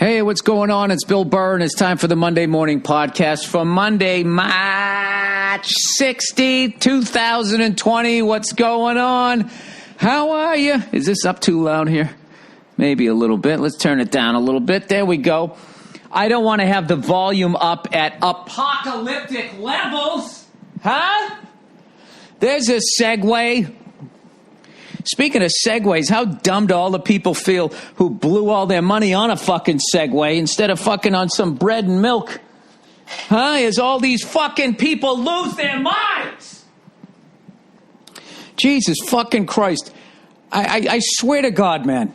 Hey, what's going on? It's Bill Burr, and it's time for the Monday Morning Podcast for Monday, March 60, 2020. What's going on? How are you? Is this up too loud here? Maybe a little bit. Let's turn it down a little bit. There we go. I don't want to have the volume up at apocalyptic levels. Huh? There's a segue. Speaking of segues, how dumb do all the people feel who blew all their money on a fucking Segway instead of fucking on some bread and milk? Huh? As all these fucking people lose their minds. Jesus fucking Christ. I swear to God, man.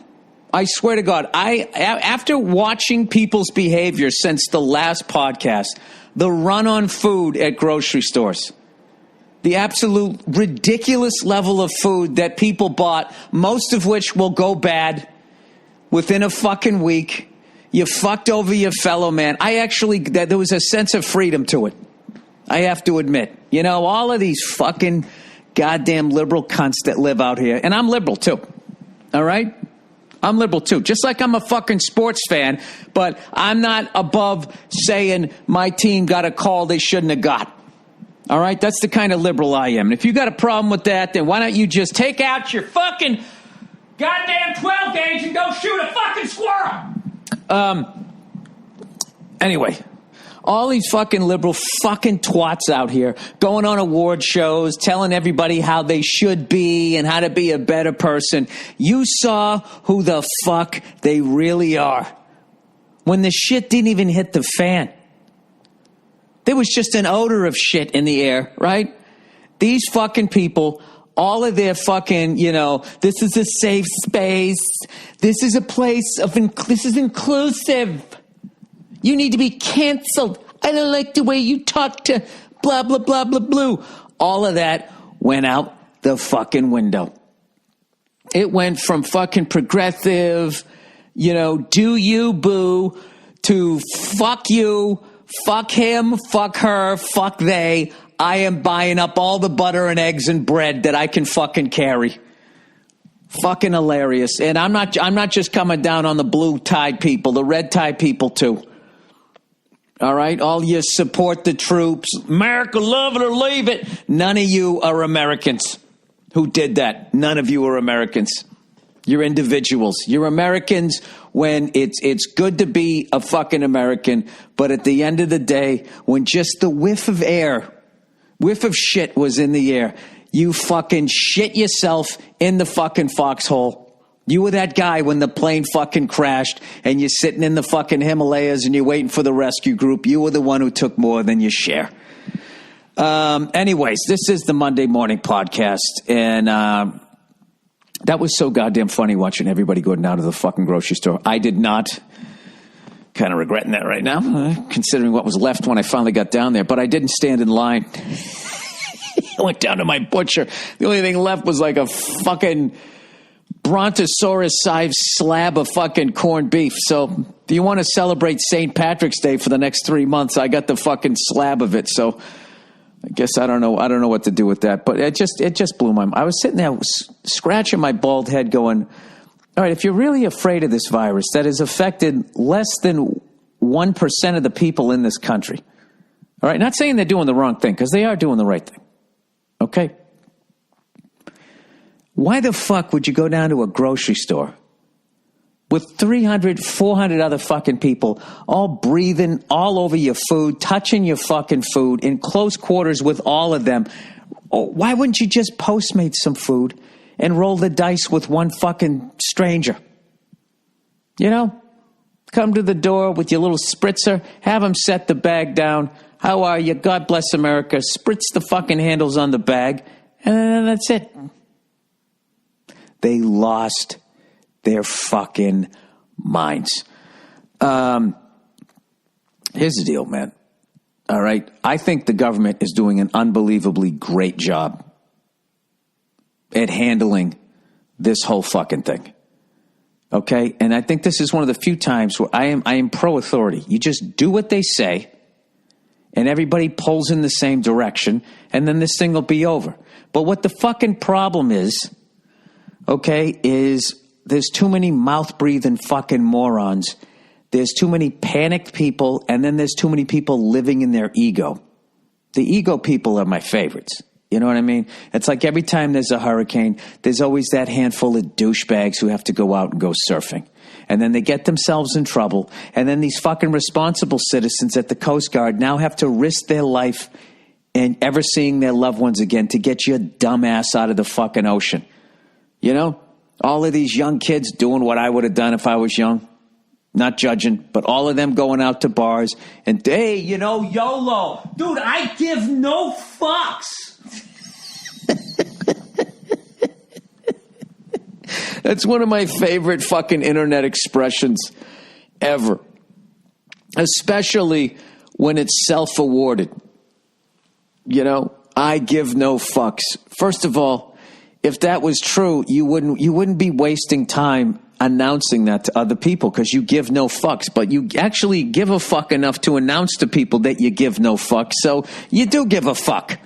I swear to God. After watching people's behavior since the last podcast, the run on food at grocery stores, the absolute ridiculous level of food that people bought, most of which will go bad within a fucking week. You fucked over your fellow man. There was a sense of freedom to it. I have to admit. You know, all of these fucking goddamn liberal cunts that live out here. And I'm liberal too. All right? I'm liberal too. Just like I'm a fucking sports fan, but I'm not above saying my team got a call they shouldn't have got. All right, that's the kind of liberal I am. And if you got a problem with that, then why don't you just take out your fucking goddamn 12 gauge and go shoot a fucking squirrel? Anyway, all these fucking liberal fucking twats out here going on award shows, telling everybody how they should be and how to be a better person. You saw who the fuck they really are when the shit didn't even hit the fan. There was just an odor of shit in the air, right? These fucking people, all of their fucking, this is a safe space. This is a place of, this is inclusive. You need to be canceled. I don't like the way you talk to blah, blah, blah, blah, blah. All of that went out the fucking window. It went from fucking progressive, do you, boo, to fuck you. Fuck him, fuck her, fuck they. I am buying up all the butter and eggs and bread that I can fucking carry. Fucking hilarious. And I'm not just coming down on the blue tie people, the red tie people too. All right? All you support the troops. America, love it or leave it. None of you are Americans who did that. None of you are Americans. You're individuals. You're Americans when it's good to be a fucking American, but at the end of the day, when just the whiff of shit was in the air, you fucking shit yourself in the fucking foxhole. You were that guy when the plane fucking crashed and you're sitting in the fucking Himalayas and you're waiting for the rescue group. You were the one who took more than your share. Anyways, this is the Monday Morning Podcast, and that was so goddamn funny watching everybody go down to the fucking grocery store. I did not. Kind of regretting that right now, considering what was left when I finally got down there. But I didn't stand in line. I went down to my butcher. The only thing left was like a fucking brontosaurus-sized slab of fucking corned beef. So if you want to celebrate St. Patrick's Day for the next 3 months, I got the fucking slab of it. So I guess I don't know what to do with that, but it just blew my mind. I was sitting there scratching my bald head going, all right, if you're really afraid of this virus that has affected less than 1% of the people in this country, all right, not saying they're doing the wrong thing, because they are doing the right thing, okay? Why the fuck would you go down to a grocery store with 300, 400 other fucking people all breathing all over your food, touching your fucking food, in close quarters with all of them? Why wouldn't you just Postmate some food and roll the dice with one fucking stranger? Come to the door with your little spritzer, have them set the bag down. How are you? God bless America. Spritz the fucking handles on the bag, and then that's it. They lost their fucking minds. Here's the deal, man. All right. I think the government is doing an unbelievably great job at handling this whole fucking thing. Okay? And I think this is one of the few times where I am pro-authority. You just do what they say, and everybody pulls in the same direction, and then this thing will be over. But what the fucking problem is, okay, is there's too many mouth-breathing fucking morons There's too many panicked people, and then there's too many people living in their ego. The ego people are my favorites. You know what I mean? It's like every time there's a hurricane, there's always that handful of douchebags who have to go out and go surfing. And then they get themselves in trouble. And then these fucking responsible citizens at the Coast Guard now have to risk their life and ever seeing their loved ones again to get your dumb ass out of the fucking ocean. You know? All of these young kids doing what I would have done if I was young. Not judging, but all of them going out to bars and, hey, you know, YOLO. Dude, I give no fucks. That's one of my favorite fucking internet expressions ever. Especially when it's self-awarded. You know, I give no fucks. First of all, if that was true, you wouldn't be wasting time announcing that to other people because you give no fucks, but you actually give a fuck enough to announce to people that you give no fuck. So you do give a fuck.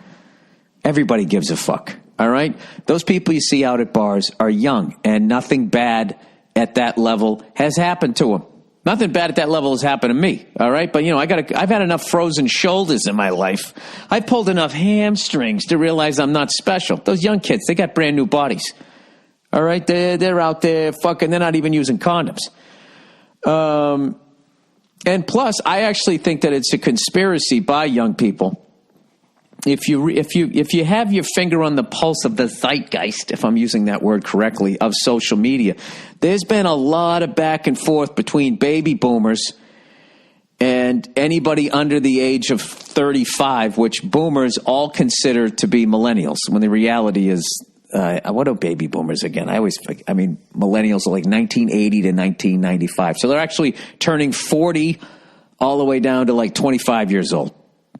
Everybody gives a fuck. All right. Those people you see out at bars are young and nothing bad at that level has happened to them. Nothing bad at that level has happened to me. All right. But you know, I've had enough frozen shoulders in my life. I've pulled enough hamstrings to realize I'm not special. Those young kids, they got brand new bodies. All right, they're out there fucking. They're not even using condoms. And plus, I actually think that it's a conspiracy by young people. If you have your finger on the pulse of the zeitgeist, if I'm using that word correctly, of social media, there's been a lot of back and forth between baby boomers and anybody under the age of 35, which boomers all consider to be millennials, when the reality is. What are baby boomers again? Millennials are like 1980 to 1995. So they're actually turning 40 all the way down to like 25 years old.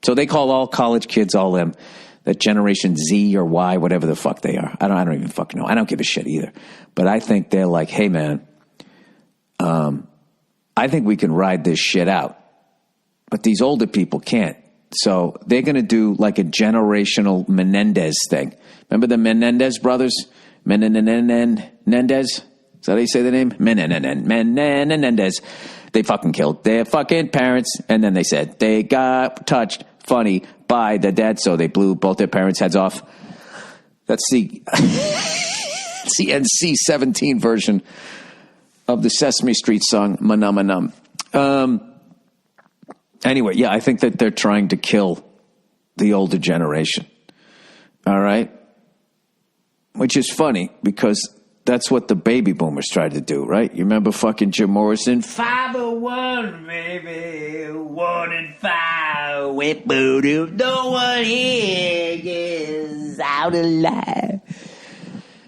So they call all college kids, all them, that Generation Z or Y, whatever the fuck they are. I don't even fucking know. I don't give a shit either. But I think they're like, hey man, I think we can ride this shit out. But these older people can't. So they're going to do like a generational Menendez thing. Remember the Menendez brothers? Menendez? Is that how you say the name? Menendez. They fucking killed their fucking parents. And then they said they got touched funny by the dead. So they blew both their parents' heads off. That's the NC-17 version of the Sesame Street song, Manum Manum. Anyway, yeah, I think that they're trying to kill the older generation. All right? Which is funny because that's what the baby boomers tried to do, right? You remember fucking Jim Morrison? 501, baby, 1 and 5. No one here is out alive.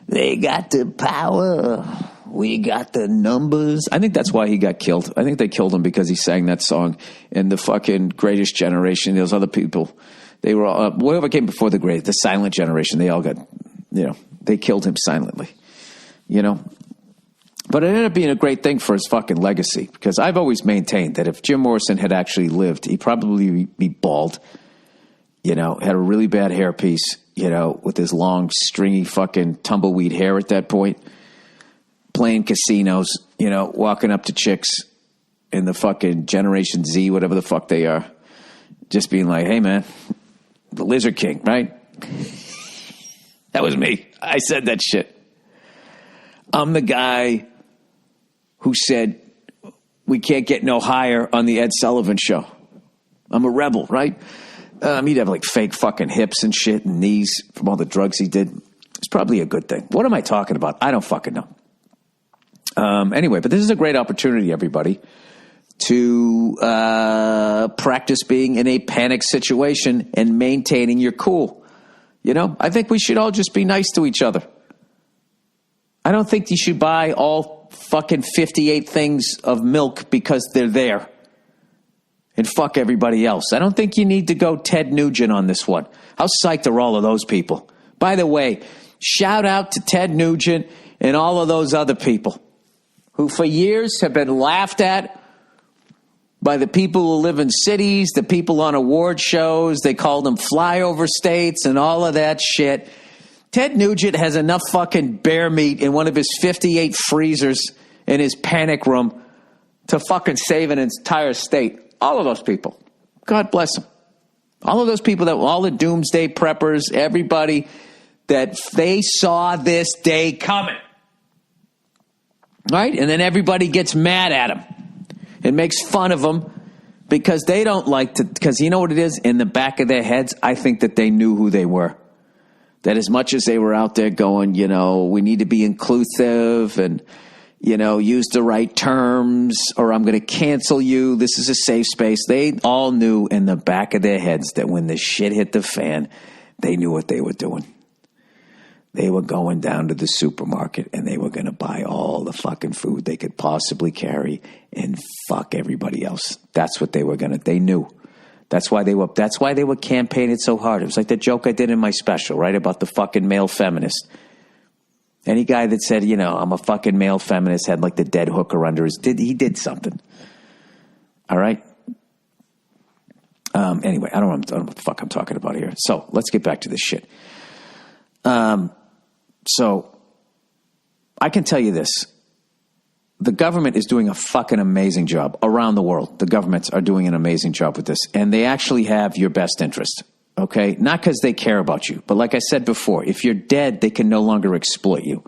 They got the power. We got the numbers. I think that's why he got killed. I think they killed him because he sang that song in the fucking Greatest Generation. Those other people, they were all, whoever came before the Silent Generation, they all got, they killed him silently, But it ended up being a great thing for his fucking legacy because I've always maintained that if Jim Morrison had actually lived, he'd probably be bald, had a really bad hairpiece, with his long, stringy fucking tumbleweed hair at that point. Playing casinos, walking up to chicks in the fucking Generation Z, whatever the fuck they are. Just being like, hey, man, the Lizard King, right? That was me. I said that shit. I'm the guy who said we can't get no higher on the Ed Sullivan Show. I'm a rebel, right? He'd have like fake fucking hips and shit and knees from all the drugs he did. It's probably a good thing. What am I talking about? I don't fucking know. Anyway, but this is a great opportunity, everybody, to practice being in a panic situation and maintaining your cool. I think we should all just be nice to each other. I don't think you should buy all fucking 58 things of milk because they're there and fuck everybody else. I don't think you need to go Ted Nugent on this one. How psyched are all of those people? By the way, shout out to Ted Nugent and all of those other people who for years have been laughed at by the people who live in cities, the people on award shows. They call them flyover states and all of that shit. Ted Nugent has enough fucking bear meat in one of his 58 freezers in his panic room to fucking save an entire state. All of those people. God bless them. All of those people, all the doomsday preppers, everybody, that they saw this day coming. Right? And then everybody gets mad at them. It makes fun of them because they don't like to, because you know what it is? In the back of their heads, I think that they knew who they were. That as much as they were out there going, we need to be inclusive and, use the right terms or I'm going to cancel you. This is a safe space. They all knew in the back of their heads that when the shit hit the fan, they knew what they were doing. They were going down to the supermarket and they were going to buy all the fucking food they could possibly carry and fuck everybody else. That's what they were going to, they knew. That's why they were campaigning so hard. It was like the joke I did in my special, right? About the fucking male feminist. Any guy that said, I'm a fucking male feminist had like the dead hooker under he did something. All right. Anyway, I don't know what the fuck I'm talking about here. So let's get back to this shit. So I can tell you this. The government is doing a fucking amazing job around the world. The governments are doing an amazing job with this. And they actually have your best interest. Okay? Not because they care about you. But like I said before, if you're dead, they can no longer exploit you.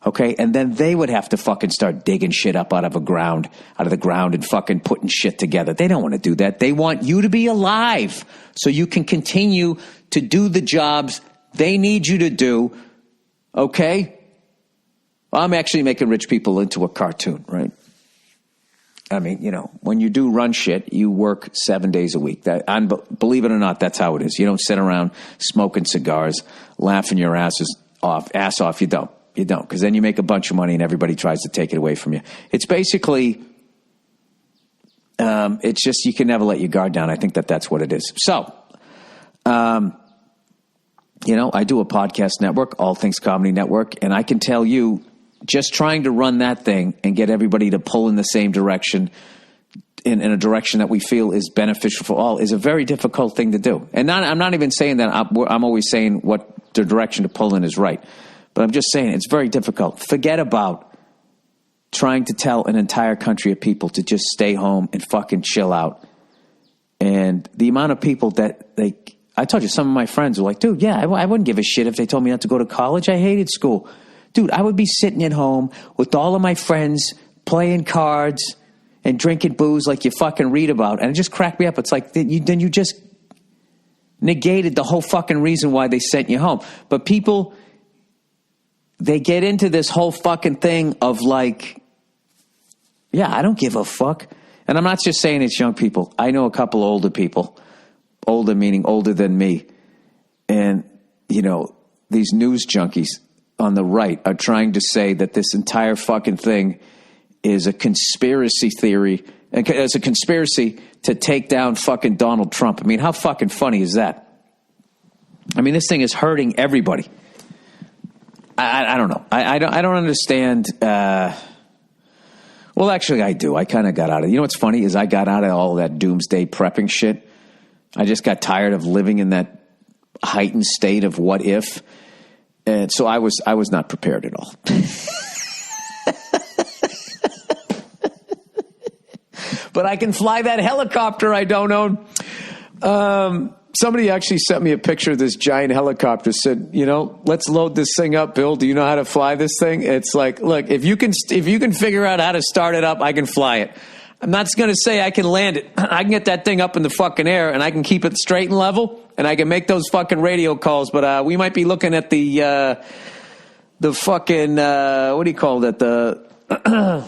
Okay? And then they would have to fucking start digging shit up out of the ground and fucking putting shit together. They don't want to do that. They want you to be alive so you can continue to do the jobs they need you to do. Okay? I'm actually making rich people into a cartoon, right? I mean, when you do run shit, you work 7 days a week. Believe it or not, that's how it is. You don't sit around smoking cigars, laughing your ass off. You don't, because then you make a bunch of money and everybody tries to take it away from you. It's basically, it's just you can never let your guard down. I think that's what it is. So, I do a podcast network, All Things Comedy Network, and I can tell you, just trying to run that thing and get everybody to pull in the same direction, in a direction that we feel is beneficial for all, is a very difficult thing to do. And I'm not even saying that I'm always saying what the direction to pull in is right. But I'm just saying it's very difficult. Forget about trying to tell an entire country of people to just stay home and fucking chill out. And the amount of people that I told you, some of my friends were like, dude, yeah, I wouldn't give a shit if they told me not to go to college. I hated school. Dude, I would be sitting at home with all of my friends playing cards and drinking booze like you fucking read about. And it just cracked me up. It's like, then you just negated the whole fucking reason why they sent you home. But people, they get into this whole fucking thing of like, yeah, I don't give a fuck. And I'm not just saying it's young people. I know a couple older people. Older meaning older than me. And, these news junkies on the right are trying to say that this entire fucking thing is a conspiracy theory. It's a conspiracy to take down fucking Donald Trump. I mean, how fucking funny is that? I mean, this thing is hurting everybody. I don't know. I don't understand. Well, actually, I do. I kind of got out of it. You know what's funny is I got out of all that doomsday prepping shit. I just got tired of living in that heightened state of what if. And so I was not prepared at all. But I can fly that helicopter I don't own. Somebody actually sent me a picture of this giant helicopter, said, let's load this thing up, Bill. Do you know how to fly this thing? It's like, look, if you can figure out how to start it up, I can fly it. I'm not going to say I can land it. I can get that thing up in the fucking air and I can keep it straight and level and I can make those fucking radio calls. But we might be looking at the fucking, what do you call that?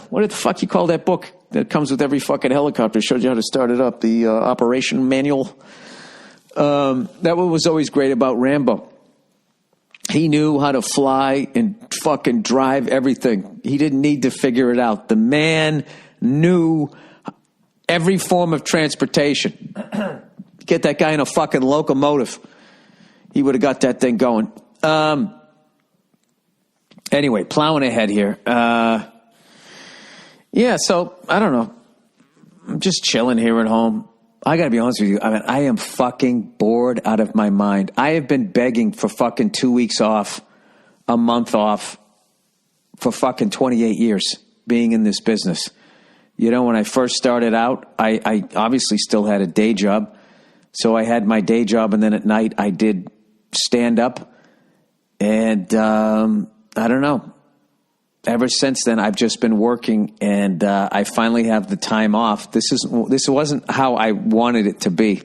What the fuck you call that book that comes with every fucking helicopter? Shows you how to start it up. The operation manual. That one was always great about Rambo. He knew how to fly and fucking drive everything. He didn't need to figure it out. The man knew every form of transportation. Get that guy in a fucking locomotive. He would have got that thing going. Anyway, plowing ahead here. Yeah, so I don't know. I'm just chilling here at home. I got to be honest with you. I mean, I am fucking bored out of my mind. I have been begging for fucking 2 weeks off, a month off for fucking 28 years being in this business. You know, when I first started out, I obviously still had a day job. So I had my day job, and then at night I did stand up. And I don't know. Ever since then, I've just been working, and I finally have the time off. This wasn't how I wanted it to be.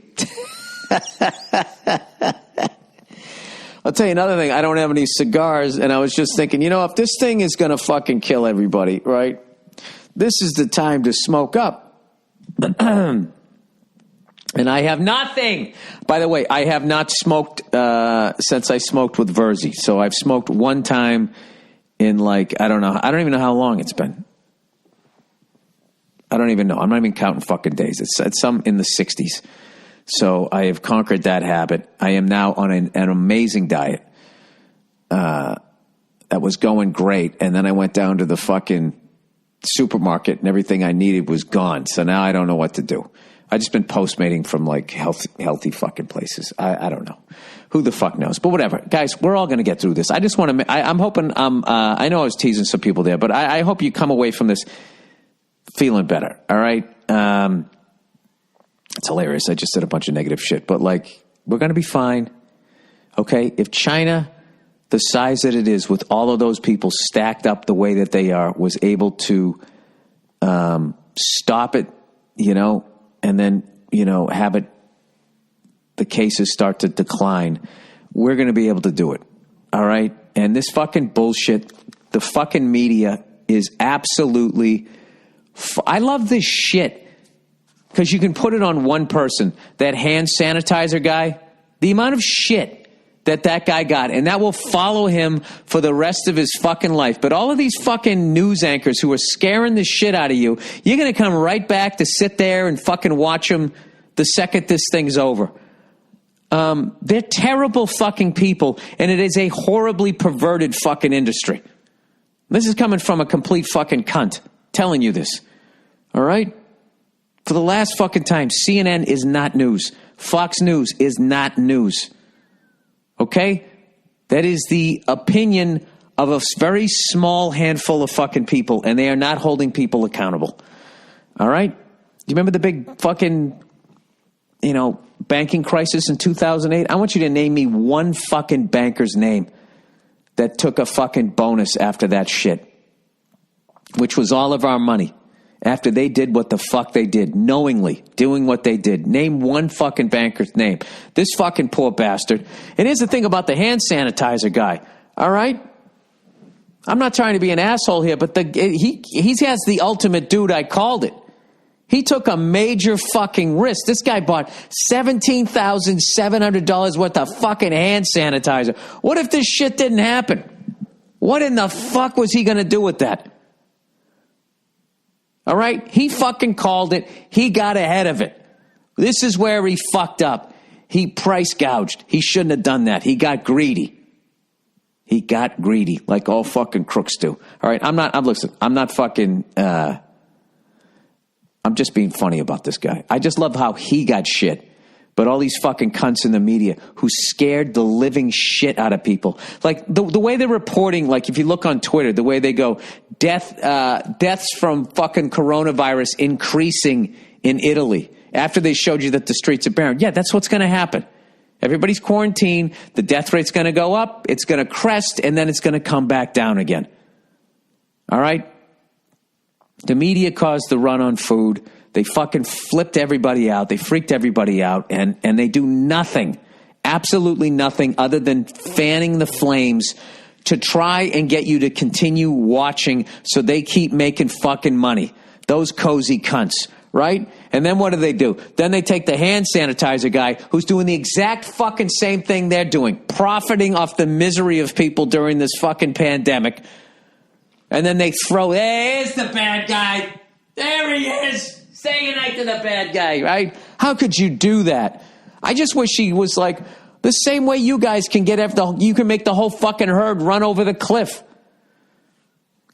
I'll tell you another thing. I don't have any cigars, and I was just thinking, if this thing is going to fucking kill everybody, right? This is the time to smoke up. And I have nothing. By the way, I have not smoked since I smoked with Verzi. So I've smoked one time in I don't know. I don't even know how long it's been. I don't even know. I'm not even counting fucking days. It's some in the 60s. So I have conquered that habit. I am now on an amazing diet that was going great. And then I went down to the fucking supermarket and everything I needed was gone. So now I don't know what to do. I just been Postmating from healthy fucking places. I don't know. Who the fuck knows? But whatever. Guys, we're all going to get through this. I just want to, I'm hoping, I know I was teasing some people there, but I hope you come away from this feeling better. All right. It's hilarious. I just said a bunch of negative shit, but we're going to be fine. Okay. If China, the size that it is with all of those people stacked up the way that they are, was able to, stop it, and then, have it, the cases start to decline, we're going to be able to do it. All right. And this fucking bullshit, the fucking media is absolutely, I love this shit because you can put it on one person, that hand sanitizer guy, the amount of shit that guy got, and that will follow him for the rest of his fucking life. But all of these fucking news anchors who are scaring the shit out of you, you're going to come right back to sit there and fucking watch them the second this thing's over. They're terrible fucking people, and it is a horribly perverted fucking industry. This is coming from a complete fucking cunt telling you this. All right? For the last fucking time, CNN is not news. Fox News is not news. Okay? That is the opinion of a very small handful of fucking people, and they are not holding people accountable. All right? Do you remember the big fucking, banking crisis in 2008? I want you to name me one fucking banker's name that took a fucking bonus after that shit, which was all of our money. After they did what the fuck they did, knowingly doing what they did. Name one fucking banker's name. This fucking poor bastard. And here's the thing about the hand sanitizer guy. All right? I'm not trying to be an asshole here, but he has the ultimate dude. I called it. He took a major fucking risk. This guy bought $17,700 worth of fucking hand sanitizer. What if this shit didn't happen? What in the fuck was he going to do with that? All right? He fucking called it. He got ahead of it. This is where he fucked up. He price gouged. He shouldn't have done that. He got greedy. He got greedy like all fucking crooks do. All right? I'm not fucking, I'm just being funny about this guy. I just love how he got shit. But all these fucking cunts in the media who scared the living shit out of people. Like the way they're reporting, if you look on Twitter, the way they go, deaths from fucking coronavirus increasing in Italy. After they showed you that the streets are barren. Yeah, that's what's going to happen. Everybody's quarantined. The death rate's going to go up. It's going to crest, and then it's going to come back down again. All right? The media caused the run on food. They fucking flipped everybody out. They freaked everybody out, and they do nothing, absolutely nothing other than fanning the flames to try and get you to continue watching so they keep making fucking money. Those cozy cunts, right? And then what do? Then they take the hand sanitizer guy who's doing the exact fucking same thing they're doing, profiting off the misery of people during this fucking pandemic. And then they throw, there's the bad guy. There he is. Say goodnight to the bad guy, right? How could you do that? I just wish he was the same way you guys can you can make the whole fucking herd run over the cliff.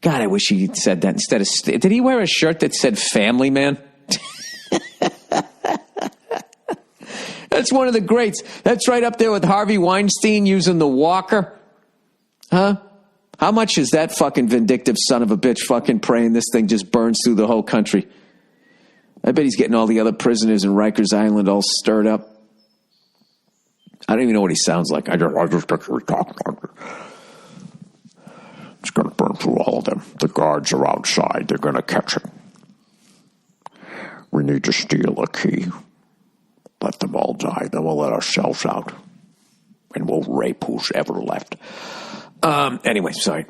God, I wish he said that instead of, did he wear a shirt that said family man? That's one of the greats. That's right up there with Harvey Weinstein using the walker. Huh? How much is that fucking vindictive son of a bitch fucking praying this thing just burns through the whole country? I bet he's getting all the other prisoners in Rikers Island all stirred up. I don't even know what he sounds like. I just talk. It's going to burn through all of them. The guards are outside. They're going to catch it. We need to steal a key. Let them all die. Then we'll let ourselves out. And we'll rape who's ever left. Anyway, sorry.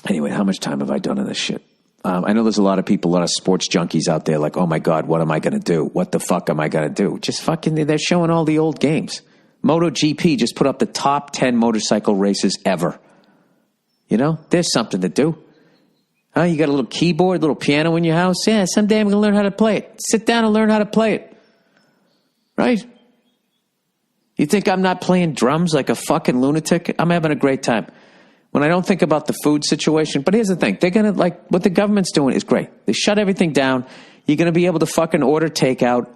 Anyway, how much time have I done on this shit? I know there's a lot of people, a lot of sports junkies out there like, oh my God, what am I going to do? What the fuck am I going to do? Just fucking, they're showing all the old games. MotoGP just put up the top 10 motorcycle races ever. You know, there's something to do. Huh? You got a little keyboard, little piano in your house? Yeah, someday I'm going to learn how to play it. Sit down and learn how to play it. Right? You think I'm not playing drums like a fucking lunatic? I'm having a great time. When I don't think about the food situation, but here's the thing. They're going to, like, what the government's doing is great. They shut everything down. You're going to be able to fucking order takeout.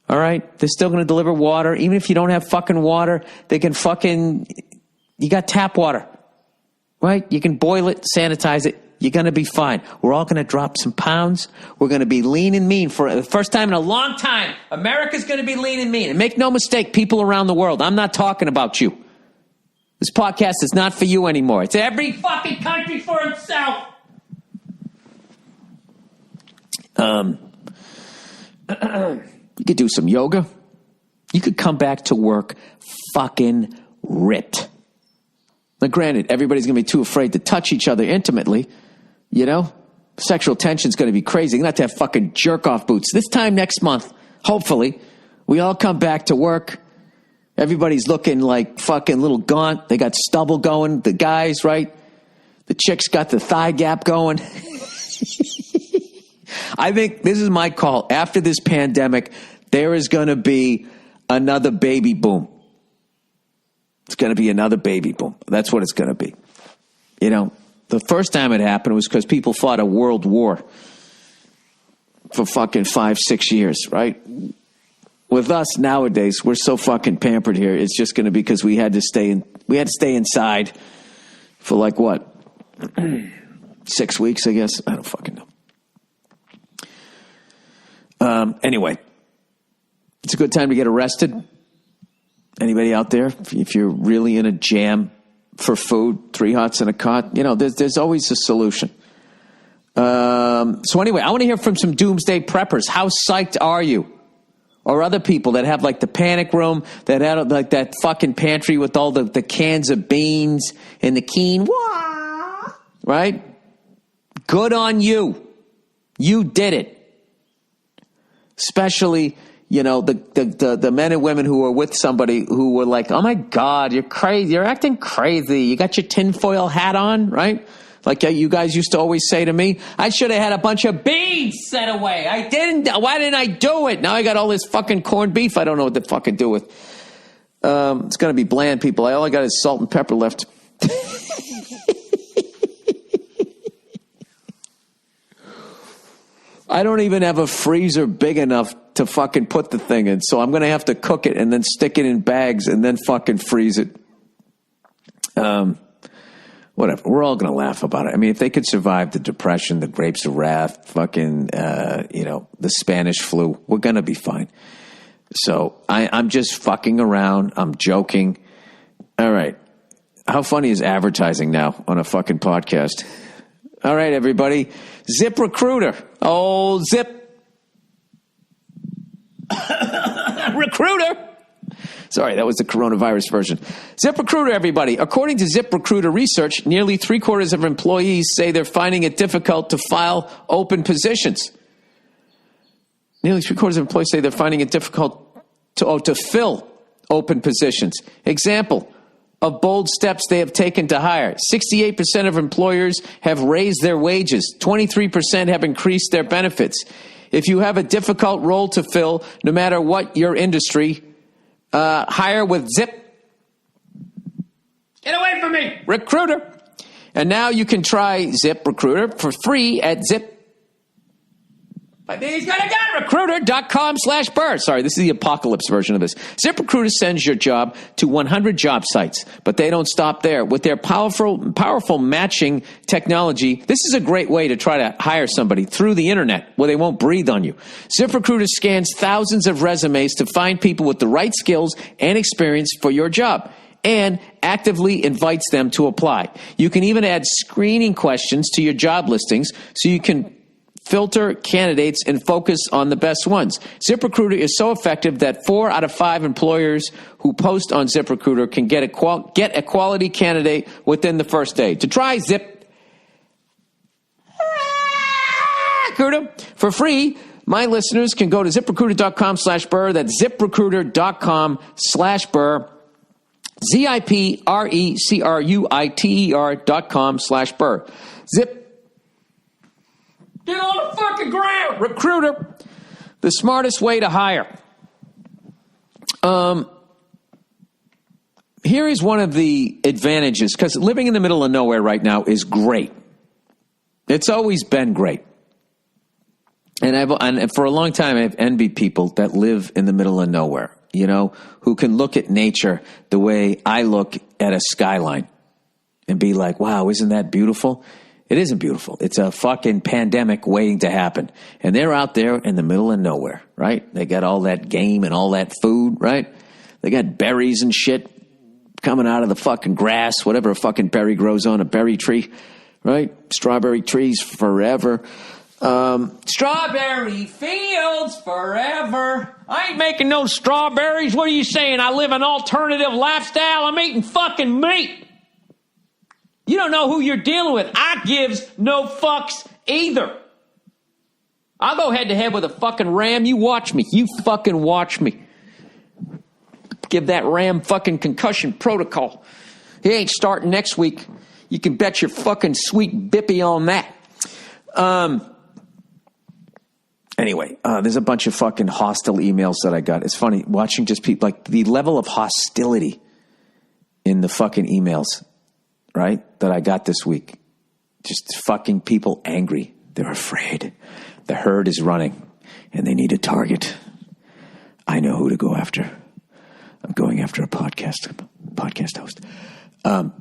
All right? They're still going to deliver water. Even if you don't have fucking water, they can fucking, you got tap water. Right? You can boil it, sanitize it. You're going to be fine. We're all going to drop some pounds. We're going to be lean and mean for the first time in a long time. America's going to be lean and mean. And make no mistake, people around the world, I'm not talking about you. This podcast is not for you anymore. It's every fucking country for itself. You could do some yoga. You could come back to work fucking ripped. Now, granted, everybody's going to be too afraid to touch each other intimately. You know? Sexual tension's going to be crazy. You're going to have fucking jerk-off boots. This time next month, hopefully, we all come back to work. Everybody's looking like fucking little gaunt. They got stubble going. The guys, right? The chicks got the thigh gap going. I think this is my call. After this pandemic, there is going to be another baby boom. It's going to be another baby boom. That's what it's going to be. You know, the first time it happened was because people fought a world war for fucking 5-6 years, right? With us nowadays, we're so fucking pampered here. It's just going to be because we had to stay inside for like what? 6 weeks, I guess. I don't fucking know. Anyway, it's a good time to get arrested. Anybody out there? If you're really in a jam for food, 3 hots and a cot, you know, there's always a solution. So anyway, I want to hear from some doomsday preppers. How psyched are you? Or other people that have like the panic room, that had like that fucking pantry with all the cans of beans and the quinoa, right? Good on you. You did it. Especially, you know, the men and women who were with somebody who were like, oh my God, you're crazy. You're acting crazy. You got your tinfoil hat on, right? Like you guys used to always say to me, I should have had a bunch of beans set away. I didn't. Why didn't I do it? Now I got all this fucking corned beef I don't know what to fucking do with. It's going to be bland, people. All I got is salt and pepper left. I don't even have a freezer big enough to fucking put the thing in. So I'm going to have to cook it and then stick it in bags and then fucking freeze it. Whatever. We're all going to laugh about it. I mean, if they could survive the Depression, the Grapes of Wrath, fucking, you know, the Spanish flu, we're going to be fine. So I'm just fucking around. I'm joking. All right. How funny is advertising now on a fucking podcast? All right, everybody. ZipRecruiter. Oh, Zip. Recruiter. Sorry, that was the coronavirus version. ZipRecruiter, everybody. According to ZipRecruiter research, nearly 3/4 of employees say they're finding it difficult to file open positions. Nearly 3/4 of employees say they're finding it difficult to fill open positions. Example of bold steps they have taken to hire. 68% of employers have raised their wages. 23% have increased their benefits. If you have a difficult role to fill, no matter what your industry, hire with Zip. Get away from me, Recruiter. And now you can try ZipRecruiter for free at I think he's got a gun. Recruiter.com/burr. Sorry, this is the apocalypse version of this. ZipRecruiter sends your job to 100 job sites, but they don't stop there. With their powerful matching technology, this is a great way to try to hire somebody through the internet where they won't breathe on you. ZipRecruiter scans thousands of resumes to find people with the right skills and experience for your job, and actively invites them to apply. You can even add screening questions to your job listings so you can filter candidates and focus on the best ones. ZipRecruiter is so effective that 4 out of 5 employers who post on ZipRecruiter can get a quality candidate within the first day. To try ZipRecruiter for free, my listeners can go to ZipRecruiter.com/burr. That's ZipRecruiter.com/burr. ZipRecruiter.com/burr. Get on the fucking ground. Recruiter, the smartest way to hire. Here is one of the advantages, because living in the middle of nowhere right now is great. It's always been great. And for a long time, I've envied people that live in the middle of nowhere, you know, who can look at nature the way I look at a skyline and be like, wow, isn't that beautiful? It isn't beautiful. It's a fucking pandemic waiting to happen. And they're out there in the middle of nowhere, right? They got all that game and all that food, right? They got berries and shit coming out of the fucking grass, whatever a fucking berry grows on, a berry tree, right? Strawberry trees forever. Strawberry fields forever. I ain't making no strawberries. What are you saying? I live an alternative lifestyle. I'm eating fucking meat. You don't know who you're dealing with. I gives no fucks either. I'll go head to head with a fucking ram. You watch me. You fucking watch me. Give that ram fucking concussion protocol. He ain't starting next week. You can bet your fucking sweet bippy on that. Anyway, there's a bunch of fucking hostile emails that I got. It's funny watching just people, like the level of hostility in the fucking emails, right, that I got this week. Just fucking people angry. They're afraid. The herd is running and they need a target. I know who to go after. I'm going after a podcast host.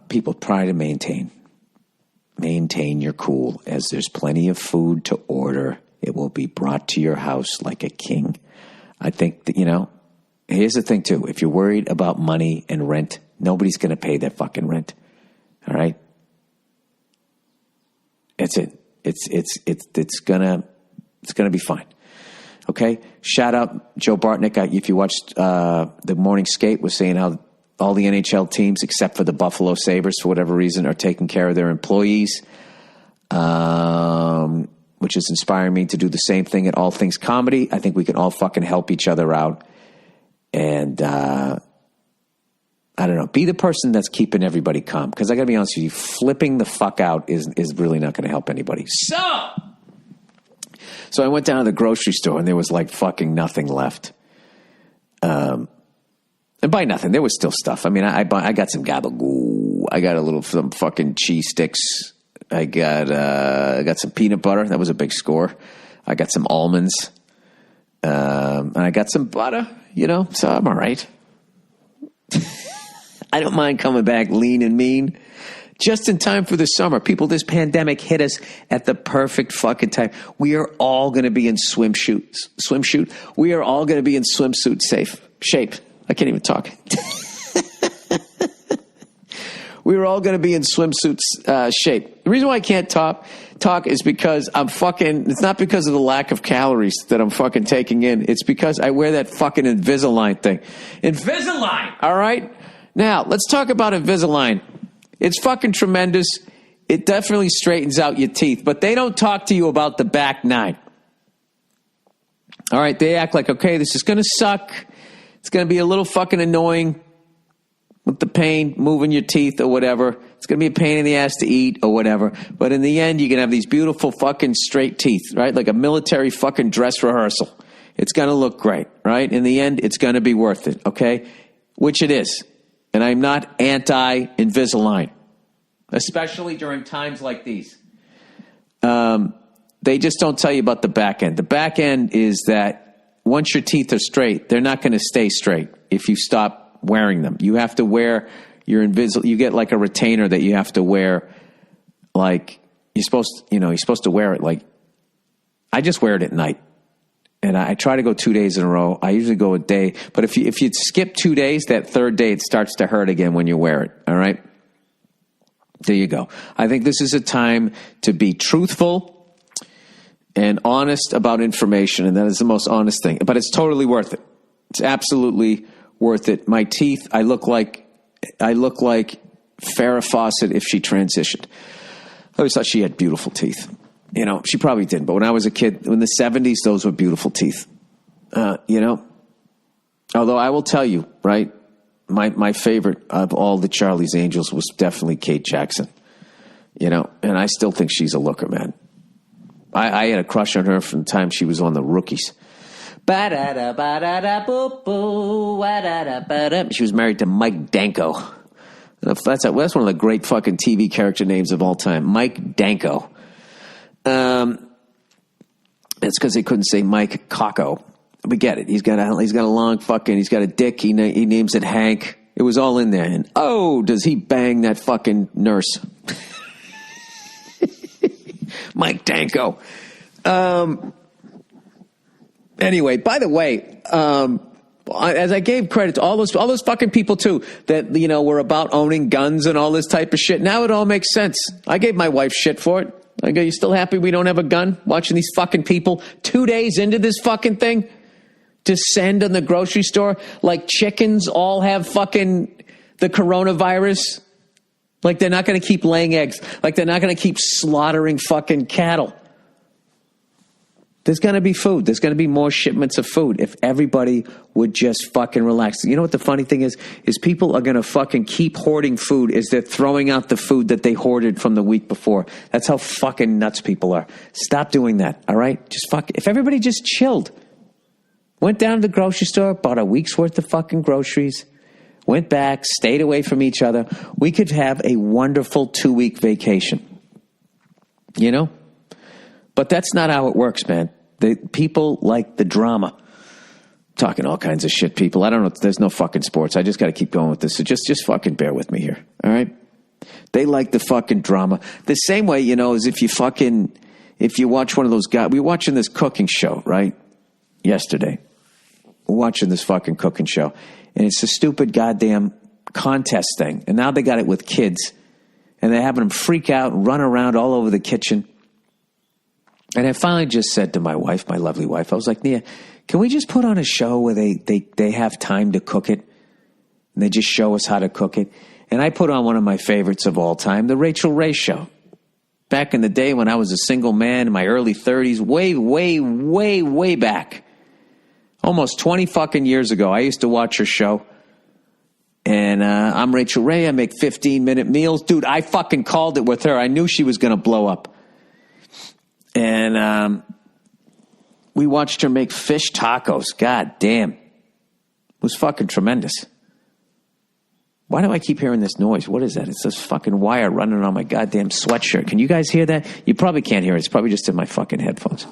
People try to maintain your cool, as there's plenty of food to order. It will be brought to your house like a king. I think that, you know, here's the thing too. If you're worried about money and rent, nobody's going to pay that fucking rent. All right. That's it. It's gonna be fine. Okay. Shout out Joe Bartnick. If you watched the morning skate, was saying how all the NHL teams, except for the Buffalo Sabres, for whatever reason, are taking care of their employees, which is inspiring me to do the same thing at All Things Comedy. I think we can all fucking help each other out. And I don't know, be the person that's keeping everybody calm. Because I got to be honest with you, flipping the fuck out is really not going to help anybody. So I went down to the grocery store and there was like fucking nothing left. And by nothing, there was still stuff. I mean, I got some gabagoo. I got some fucking cheese sticks. I got some peanut butter. That was a big score. I got some almonds. And I got some butter, you know, so I'm all right. I don't mind coming back lean and mean. Just in time for the summer. People, this pandemic hit us at the perfect fucking time. We are all going to be in swimsuit. We are all going to be in swimsuit shape. I can't even talk. We were all going to be in swimsuit shape. The reason why I can't talk is because it's not because of the lack of calories that I'm fucking taking in. It's because I wear that fucking Invisalign thing. Invisalign, all right? Now, let's talk about Invisalign. It's fucking tremendous. It definitely straightens out your teeth, but they don't talk to you about the back nine. All right, they act like, okay, this is going to suck. It's going to be a little fucking annoying with the pain, moving your teeth or whatever. It's going to be a pain in the ass to eat or whatever. But in the end, you can have these beautiful fucking straight teeth, right? Like a military fucking dress rehearsal. It's going to look great, right? In the end, it's going to be worth it, okay? Which it is. And I'm not anti-Invisalign, especially during times like these. The They just don't tell you about the back end. The back end is that once your teeth are straight, they're not going to stay straight if you stop wearing them. You have to wear your invisible. You get like a retainer that you have to wear. Like you're supposed to wear it. Like I just wear it at night, and I try to go 2 days in a row. I usually go a day, but if you skip 2 days, that third day it starts to hurt again when you wear it. All right, there you go. I think this is a time to be truthful and honest about information, and that is the most honest thing. But it's totally worth it. It's absolutely worth it. My teeth, I look like Farrah Fawcett if she transitioned. I always thought she had beautiful teeth. You know, she probably didn't. But when I was a kid, in the 70s, those were beautiful teeth. You know? Although I will tell you, right, my favorite of all the Charlie's Angels was definitely Kate Jackson. You know? And I still think she's a looker, man. I had a crush on her from the time she was on the Rookies. She was married to Mike Danko. That's one of the great fucking TV character names of all time. Mike Danko. It's because they couldn't say Mike Cocko. We get it. He's got a long fucking, he's got a dick. He names it Hank. It was all in there. And does he bang that fucking nurse? Mike Danko. Anyway, by the way, as I gave credit to all those fucking people too that, you know, were about owning guns and all this type of shit. Now it all makes sense. I gave my wife shit for it. I go, you still happy we don't have a gun? Watching these fucking people 2 days into this fucking thing descend on the grocery store like chickens all have fucking the coronavirus. Like they're not going to keep laying eggs. Like they're not going to keep slaughtering fucking cattle. There's going to be food. There's going to be more shipments of food if everybody would just fucking relax. You know what the funny thing is people are going to fucking keep hoarding food as they're throwing out the food that they hoarded from the week before. That's how fucking nuts people are. Stop doing that, all right? If everybody just chilled, went down to the grocery store, bought a week's worth of fucking groceries, went back, stayed away from each other, we could have a wonderful 2-week vacation. You know? But that's not how it works, man. People like the drama. Talking all kinds of shit, people. I don't know. There's no fucking sports. I just got to keep going with this. So just fucking bear with me here. All right? They like the fucking drama. The same way, you know, as if you watch one of those guys. We were watching this cooking show, right? Yesterday. We're watching this fucking cooking show. And it's a stupid goddamn contest thing. And now they got it with kids. And they're having them freak out and run around all over the kitchen. And I finally just said to my wife, my lovely wife, I was like, Nia, can we just put on a show where they have time to cook it? And they just show us how to cook it. And I put on one of my favorites of all time, The Rachel Ray Show. Back in the day when I was a single man in my early 30s, way, way, way, way back. Almost 20 fucking years ago, I used to watch her show. And I'm Rachel Ray. I make 15-minute meals. Dude, I fucking called it with her. I knew she was going to blow up. And we watched her make fish tacos. God damn. It was fucking tremendous. Why do I keep hearing this noise? What is that? It's this fucking wire running on my goddamn sweatshirt. Can you guys hear that? You probably can't hear it. It's probably just in my fucking headphones.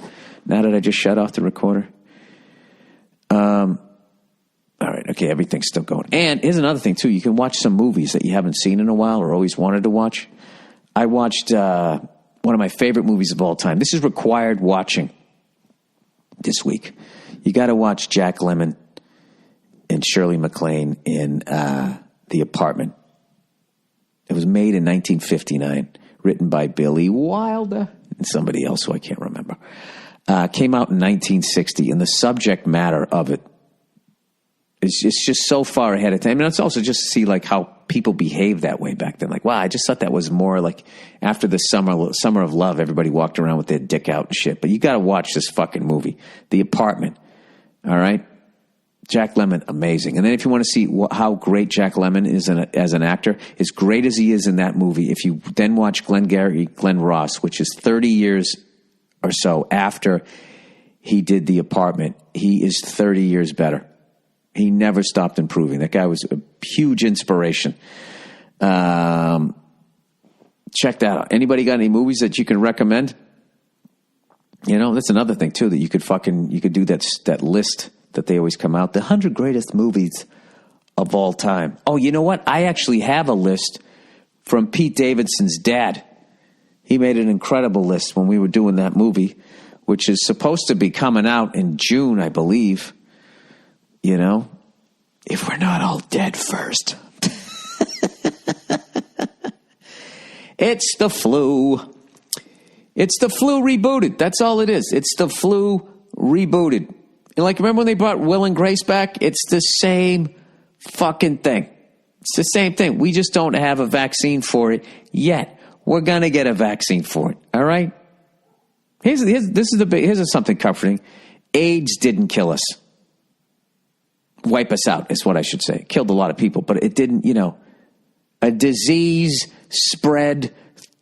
Now that I just shut off the recorder. All right. Okay. Everything's still going. And here's another thing too. You can watch some movies that you haven't seen in a while or always wanted to watch. I watched one of my favorite movies of all time. This is required watching this week. You got to watch Jack Lemmon and Shirley MacLaine in The Apartment. It was made in 1959, written by Billy Wilder and somebody else who I can't remember. Came out in 1960, and the subject matter of it is just so far ahead of time. I mean, it's also just to see like how people behave that way back then. Like, wow, I just thought that was more like after the summer of love, everybody walked around with their dick out and shit. But you got to watch this fucking movie, The Apartment. All right, Jack Lemmon, amazing. And then if you want to see how great Jack Lemmon is as an actor, as great as he is in that movie, if you then watch Glenn Ross, which is 30 years or so after he did The Apartment, he is 30 years better. He never stopped improving. That guy was a huge inspiration. Check that out. Anybody got any movies that you can recommend? You know, that's another thing too, that you could do that list that they always come out, the 100 greatest movies of all time. Oh, you know what? I actually have a list from Pete Davidson's dad. He made an incredible list when we were doing that movie, which is supposed to be coming out in June, I believe. You know, if we're not all dead first. It's the flu. It's the flu rebooted. That's all it is. It's the flu rebooted. And like, remember when they brought Will and Grace back? It's the same fucking thing. It's the same thing. We just don't have a vaccine for it yet. We're going to get a vaccine for it. All right? Here's something comforting. AIDS didn't kill us. Wipe us out is what I should say. It killed a lot of people, but it didn't, a disease spread,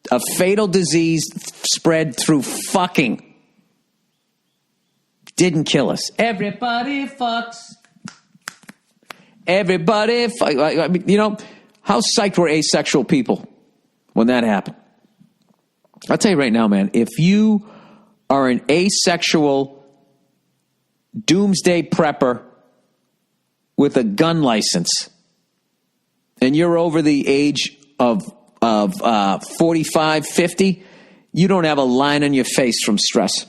a fatal disease spread through fucking. Didn't kill us. Everybody fucks. Everybody fucks. I mean, how psyched were asexual people when that happened? I'll tell you right now, man, if you are an asexual doomsday prepper with a gun license and you're over the age of 45, 50, you don't have a line on your face from stress.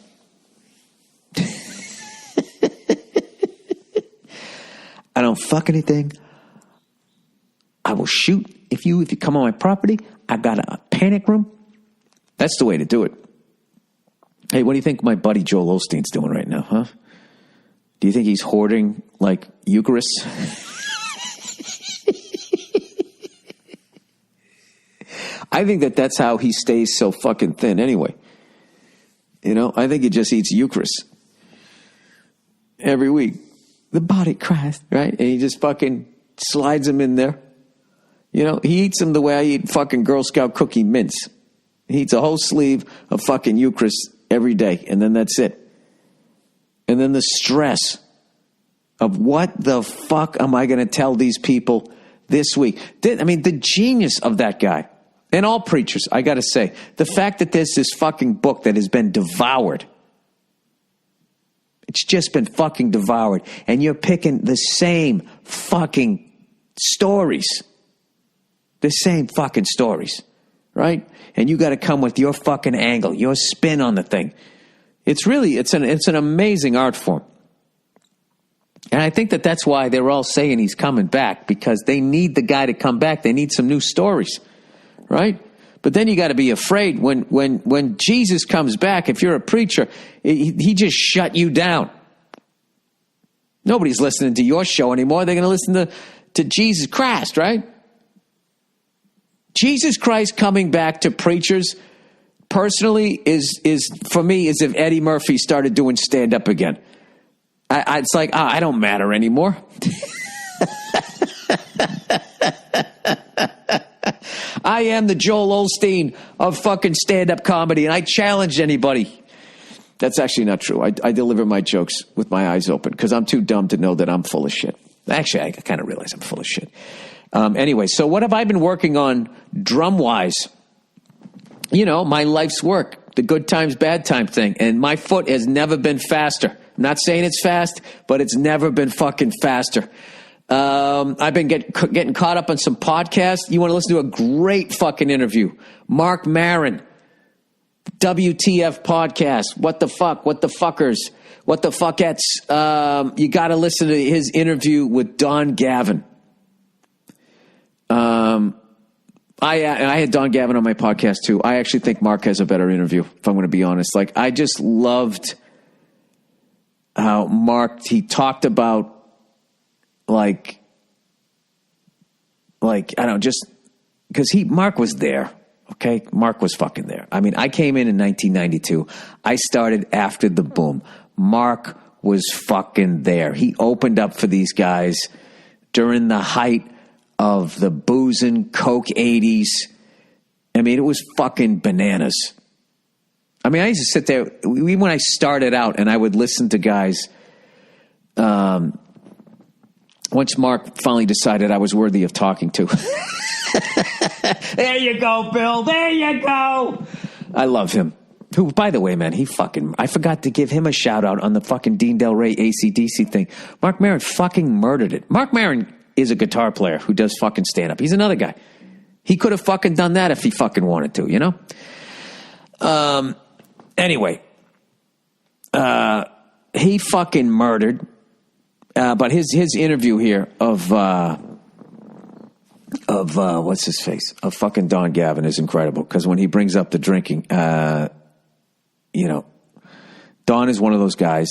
I don't fuck anything. I will shoot if you come on my property. I got a panic room. That's the way to do it. Hey, what do you think my buddy Joel Osteen's doing right now, huh? Do you think he's hoarding, like, Eucharist? I think that's how he stays so fucking thin anyway. I think he just eats Eucharist every week. The body of Christ, right? And he just fucking slides them in there. He eats them the way I eat fucking Girl Scout cookie mints. He eats a whole sleeve of fucking Eucharist every day, and then that's it. And then the stress of what the fuck am I going to tell these people this week? The genius of that guy, and all preachers, I got to say, the fact that there's this fucking book that has been devoured. It's just been fucking devoured. And you're picking the same fucking stories. The same fucking stories, right? And you got to come with your fucking angle, your spin on the thing. It's an amazing art form. And I think that's why they're all saying he's coming back, because they need the guy to come back. They need some new stories, right? But then you got to be afraid when Jesus comes back, if you're a preacher, he just shut you down. Nobody's listening to your show anymore. They're going to listen to Jesus Christ, right? Jesus Christ coming back to preachers, personally, is for me, is if Eddie Murphy started doing stand-up again. It's like, I don't matter anymore. I am the Joel Osteen of fucking stand-up comedy, and I challenge anybody. That's actually not true. I deliver my jokes with my eyes open because I'm too dumb to know that I'm full of shit. Actually, I kind of realize I'm full of shit. Anyway, so what have I been working on drum-wise? My life's work, the good times, bad time thing, and my foot has never been faster. I'm not saying it's fast, but it's never been fucking faster. I've been getting caught up on some podcasts. You want to listen to a great fucking interview. Mark Maron, WTF podcast. What the fuck? What the fuckers? What the fuckettes? You got to listen to his interview with Don Gavin. I had Don Gavin on my podcast too. I actually think Mark has a better interview, if I'm going to be honest. Like, I just loved how Mark, he talked about like, I don't know, just because Mark was there. Okay. Mark was fucking there. I mean, I came in 1992. I started after the boom. Mark was fucking there. He opened up for these guys during the height of the boozing Coke 80s. I mean, it was fucking bananas. I mean, I used to sit there, even when I started out, and I would listen to guys. Once Mark finally decided I was worthy of talking to. There you go, Bill. There you go. I love him. Who, by the way, man, I forgot to give him a shout out on the fucking Dean Del Rey AC/DC thing. Mark Maron fucking murdered it. Mark Maron is a guitar player who does fucking stand up. He's another guy. He could have fucking done that if he fucking wanted to, you know? Anyway, he fucking murdered. But his interview here of what's his face? Of fucking Don Gavin is incredible. Because when he brings up the drinking, you know, Don is one of those guys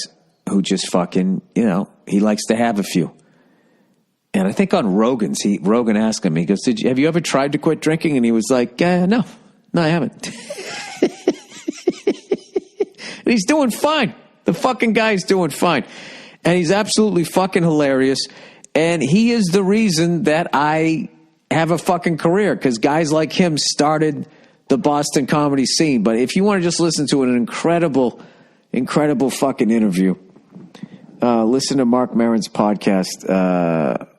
who just fucking, you know, he likes to have a few. And I think on Rogan asked him, he goes, have you ever tried to quit drinking? And he was like, no, I haven't. And he's doing fine. The fucking guy's doing fine. And he's absolutely fucking hilarious. And he is the reason that I have a fucking career, because guys like him started the Boston comedy scene. But if you want to just listen to an incredible fucking interview, listen to Mark Maron's podcast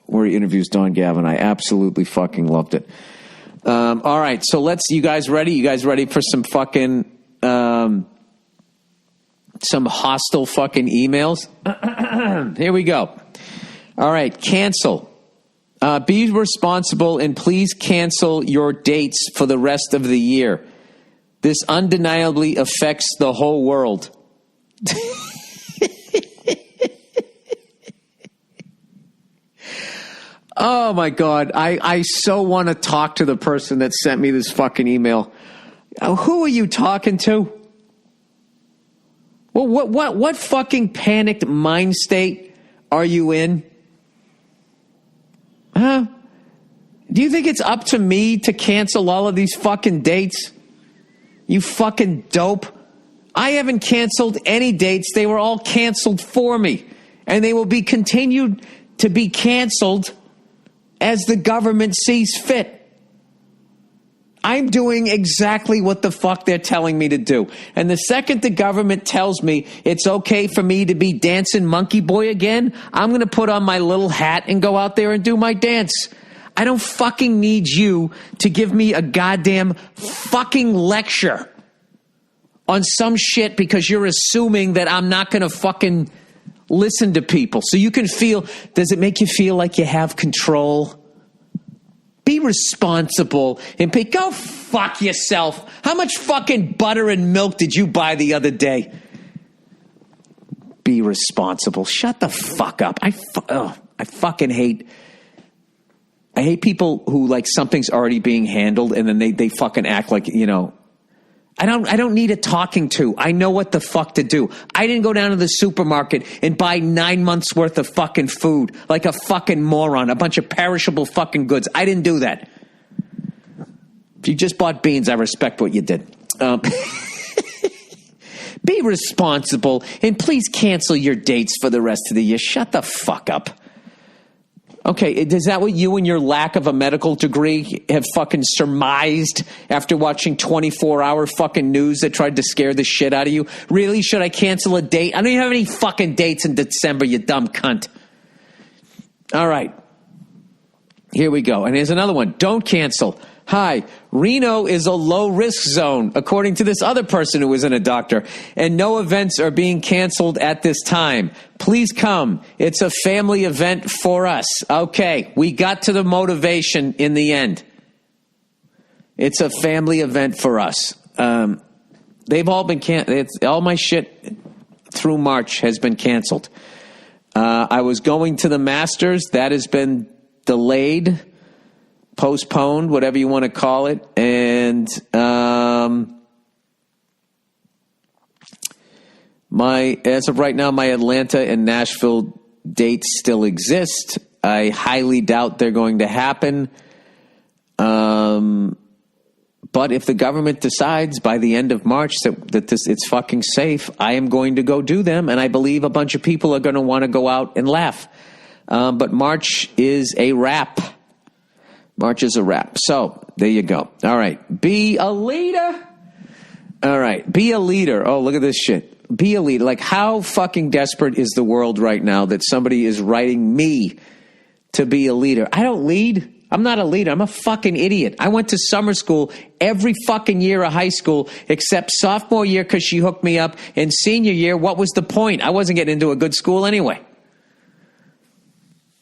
where he interviews Don Gavin. I absolutely fucking loved it. All right, so you guys ready? You guys ready for some fucking some hostile fucking emails? Here we go. All right, cancel. Be responsible and please cancel your dates for the rest of the year. This undeniably affects the whole world. Oh my God. I so want to talk to the person that sent me this fucking email. Who are you talking to? Well, what fucking panicked mind state are you in? Huh? Do you think it's up to me to cancel all of these fucking dates? You fucking dope. I haven't canceled any dates. They were all canceled for me. And they will be continued to be canceled as the government sees fit. I'm doing exactly what the fuck they're telling me to do. And the second the government tells me it's okay for me to be dancing monkey boy again, I'm going to put on my little hat and go out there and do my dance. I don't fucking need you to give me a goddamn fucking lecture on some shit because you're assuming that I'm not going to fucking listen to people. So you can feel, does it make you feel like you have control? Be responsible and go fuck yourself. How much fucking butter and milk did you buy the other day? Be responsible. Shut the fuck up. I fucking hate. I hate people who like something's already being handled and then they fucking act like, you know. I don't need a talking to. I know what the fuck to do. I didn't go down to the supermarket and buy 9 months worth of fucking food like a fucking moron, a bunch of perishable fucking goods. I didn't do that. If you just bought beans, I respect what you did. Be responsible and please cancel your dates for the rest of the year. Shut the fuck up. Okay, is that what you and your lack of a medical degree have fucking surmised after watching 24-hour fucking news that tried to scare the shit out of you? Really? Should I cancel a date? I don't even have any fucking dates in December, you dumb cunt. All right. Here we go. And here's another one. Don't cancel. Hi, Reno is a low-risk zone, according to this other person who isn't a doctor, and no events are being canceled at this time. Please come. It's a family event for us. Okay, we got to the motivation in the end. It's a family event for us. They've all been canceled. All my shit through March has been canceled. I was going to the Masters. That has been delayed. Postponed, whatever you want to call it. And as of right now, my Atlanta and Nashville dates still exist. I highly doubt they're going to happen. But if the government decides by the end of March that it's fucking safe, I am going to go do them. And I believe a bunch of people are going to want to go out and laugh. But March is a wrap. March is a wrap. So, there you go. All right. Be a leader. All right. Be a leader. Oh, look at this shit. Be a leader. Like, how fucking desperate is the world right now that somebody is writing me to be a leader? I don't lead. I'm not a leader. I'm a fucking idiot. I went to summer school every fucking year of high school except sophomore year because she hooked me up. And senior year, what was the point? I wasn't getting into a good school anyway.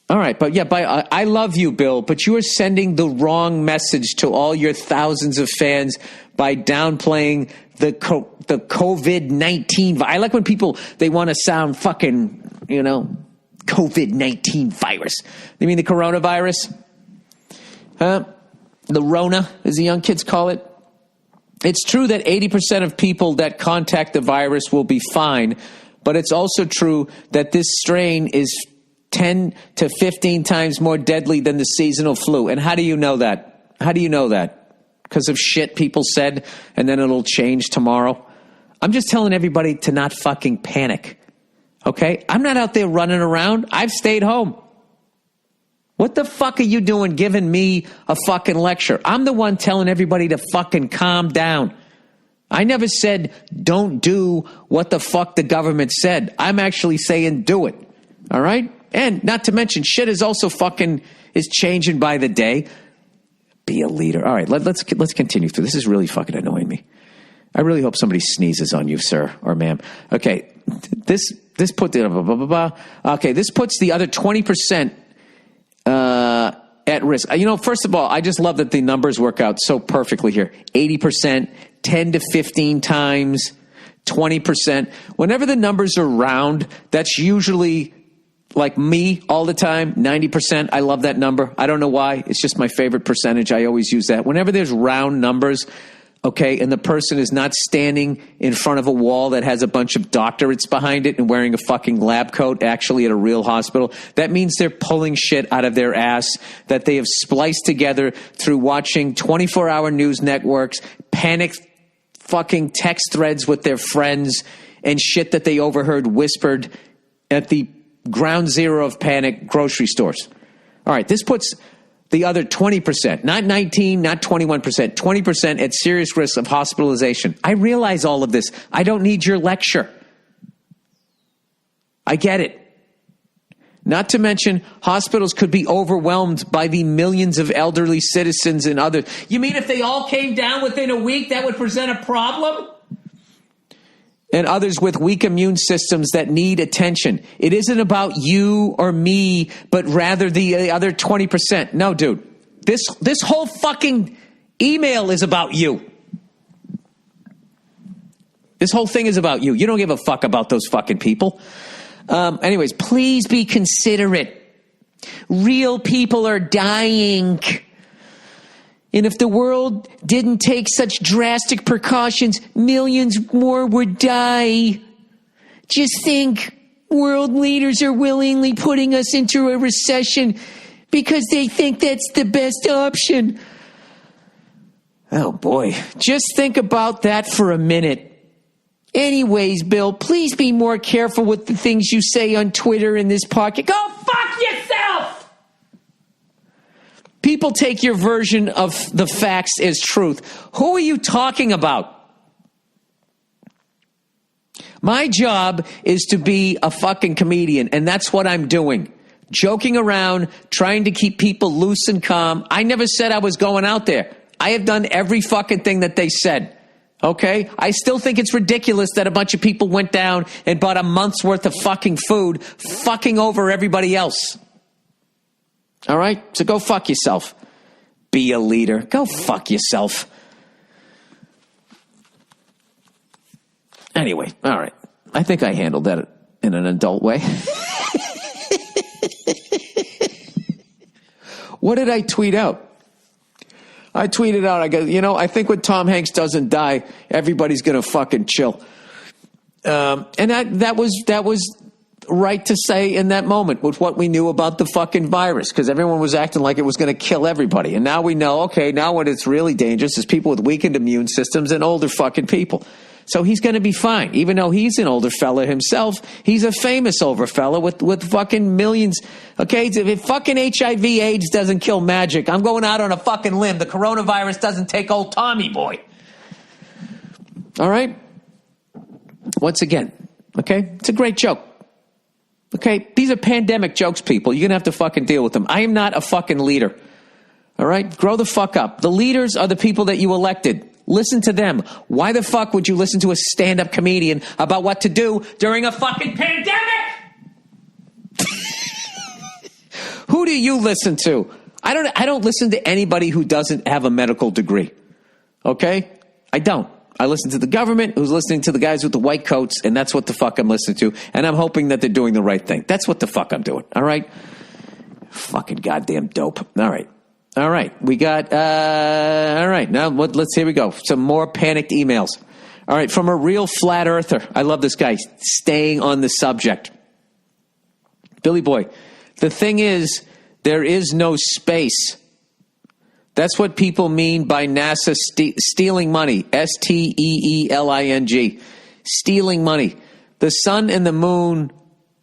All right, but yeah, I love you, Bill, but you are sending the wrong message to all your thousands of fans by downplaying the COVID-19. I like when people, they want to sound fucking, COVID-19 virus. They mean the coronavirus? Huh? The Rona, as the young kids call it. It's true that 80% of people that contact the virus will be fine, but it's also true that this strain is 10 to 15 times more deadly than the seasonal flu. And how do you know that? How do you know that? Because of shit people said, and then it'll change tomorrow? I'm just telling everybody to not fucking panic. Okay? I'm not out there running around. I've stayed home. What the fuck are you doing giving me a fucking lecture? I'm the one telling everybody to fucking calm down. I never said don't do what the fuck the government said. I'm actually saying do it. All right? And not to mention, shit is also fucking is changing by the day. Be a leader. All right, let's continue through. This is really fucking annoying me. I really hope somebody sneezes on you, sir or ma'am. Okay, this puts the other 20% at risk. First of all, I just love that the numbers work out so perfectly here. 80%, 10 to 15 times, 20%. Whenever the numbers are round, that's usually like me all the time, 90%. I love that number. I don't know why. It's just my favorite percentage. I always use that. Whenever there's round numbers, okay, and the person is not standing in front of a wall that has a bunch of doctorates behind it and wearing a fucking lab coat actually at a real hospital, that means they're pulling shit out of their ass that they have spliced together through watching 24-hour news networks, panic fucking text threads with their friends, and shit that they overheard whispered at the ground zero of panic grocery stores. All right, this puts the other 20%, not 19, not 21%, 20% at serious risk of hospitalization. I realize all of this. I don't need your lecture. I get it. Not to mention, hospitals could be overwhelmed by the millions of elderly citizens and others. You mean if they all came down within a week, that would present a problem? And others with weak immune systems that need attention. It isn't about you or me, but rather the other 20%. No, dude. This whole fucking email is about you. This whole thing is about you. You don't give a fuck about those fucking people. Anyways, please be considerate. Real people are dying. And if the world didn't take such drastic precautions, millions more would die. Just think, world leaders are willingly putting us into a recession because they think that's the best option. Oh boy, just think about that for a minute. Anyways, Bill, please be more careful with the things you say on Twitter and this podcast. Go fuck yourself! People take your version of the facts as truth. Who are you talking about? My job is to be a fucking comedian, and that's what I'm doing. Joking around, trying to keep people loose and calm. I never said I was going out there. I have done every fucking thing that they said. Okay? I still think it's ridiculous that a bunch of people went down and bought a month's worth of fucking food, fucking over everybody else. All right? So go fuck yourself. Be a leader. Go fuck yourself. Anyway, all right. I think I handled that in an adult way. What did I tweet out? I tweeted out, I go, I think when Tom Hanks doesn't die, everybody's going to fucking chill. And that was right to say in that moment with what we knew about the fucking virus, because everyone was acting like it was going to kill everybody. And now we know, okay, now what it's really dangerous is people with weakened immune systems and older fucking people. So he's going to be fine. Even though he's an older fella himself, he's a famous older fella with fucking millions. Okay, if fucking HIV AIDS doesn't kill magic, I'm going out on a fucking limb. The coronavirus doesn't take old Tommy boy. All right? Once again, okay? It's a great joke. Okay? These are pandemic jokes, people. You're going to have to fucking deal with them. I am not a fucking leader. All right? Grow the fuck up. The leaders are the people that you elected. Listen to them. Why the fuck would you listen to a stand-up comedian about what to do during a fucking pandemic? Who do you listen to? I don't listen to anybody who doesn't have a medical degree. Okay? I don't. I listen to the government who's listening to the guys with the white coats, and that's what the fuck I'm listening to. And I'm hoping that they're doing the right thing. That's what the fuck I'm doing. All right? Fucking goddamn dope. All right. All right. We got, all right. Now, here we go. Some more panicked emails. All right. From a real flat earther. I love this guy. Staying on the subject. Billy Boy. The thing is, there is no space. That's what people mean by NASA stealing money. STEELING. Stealing money. The sun and the moon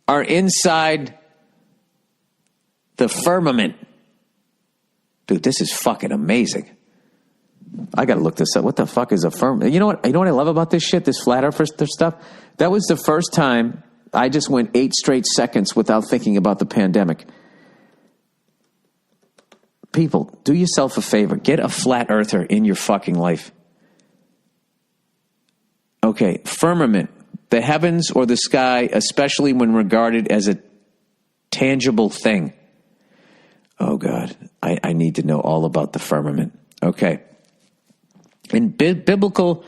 are inside the firmament. Dude, this is fucking amazing. I got to look this up. What the fuck is a firmament? You know what I love about this shit, this flat earth stuff? That was the first time I just went 8 straight seconds without thinking about the pandemic. People, do yourself a favor. Get a flat earther in your fucking life. Okay, firmament. The heavens or the sky, especially when regarded as a tangible thing. Oh, God. I need to know all about the firmament. Okay. In biblical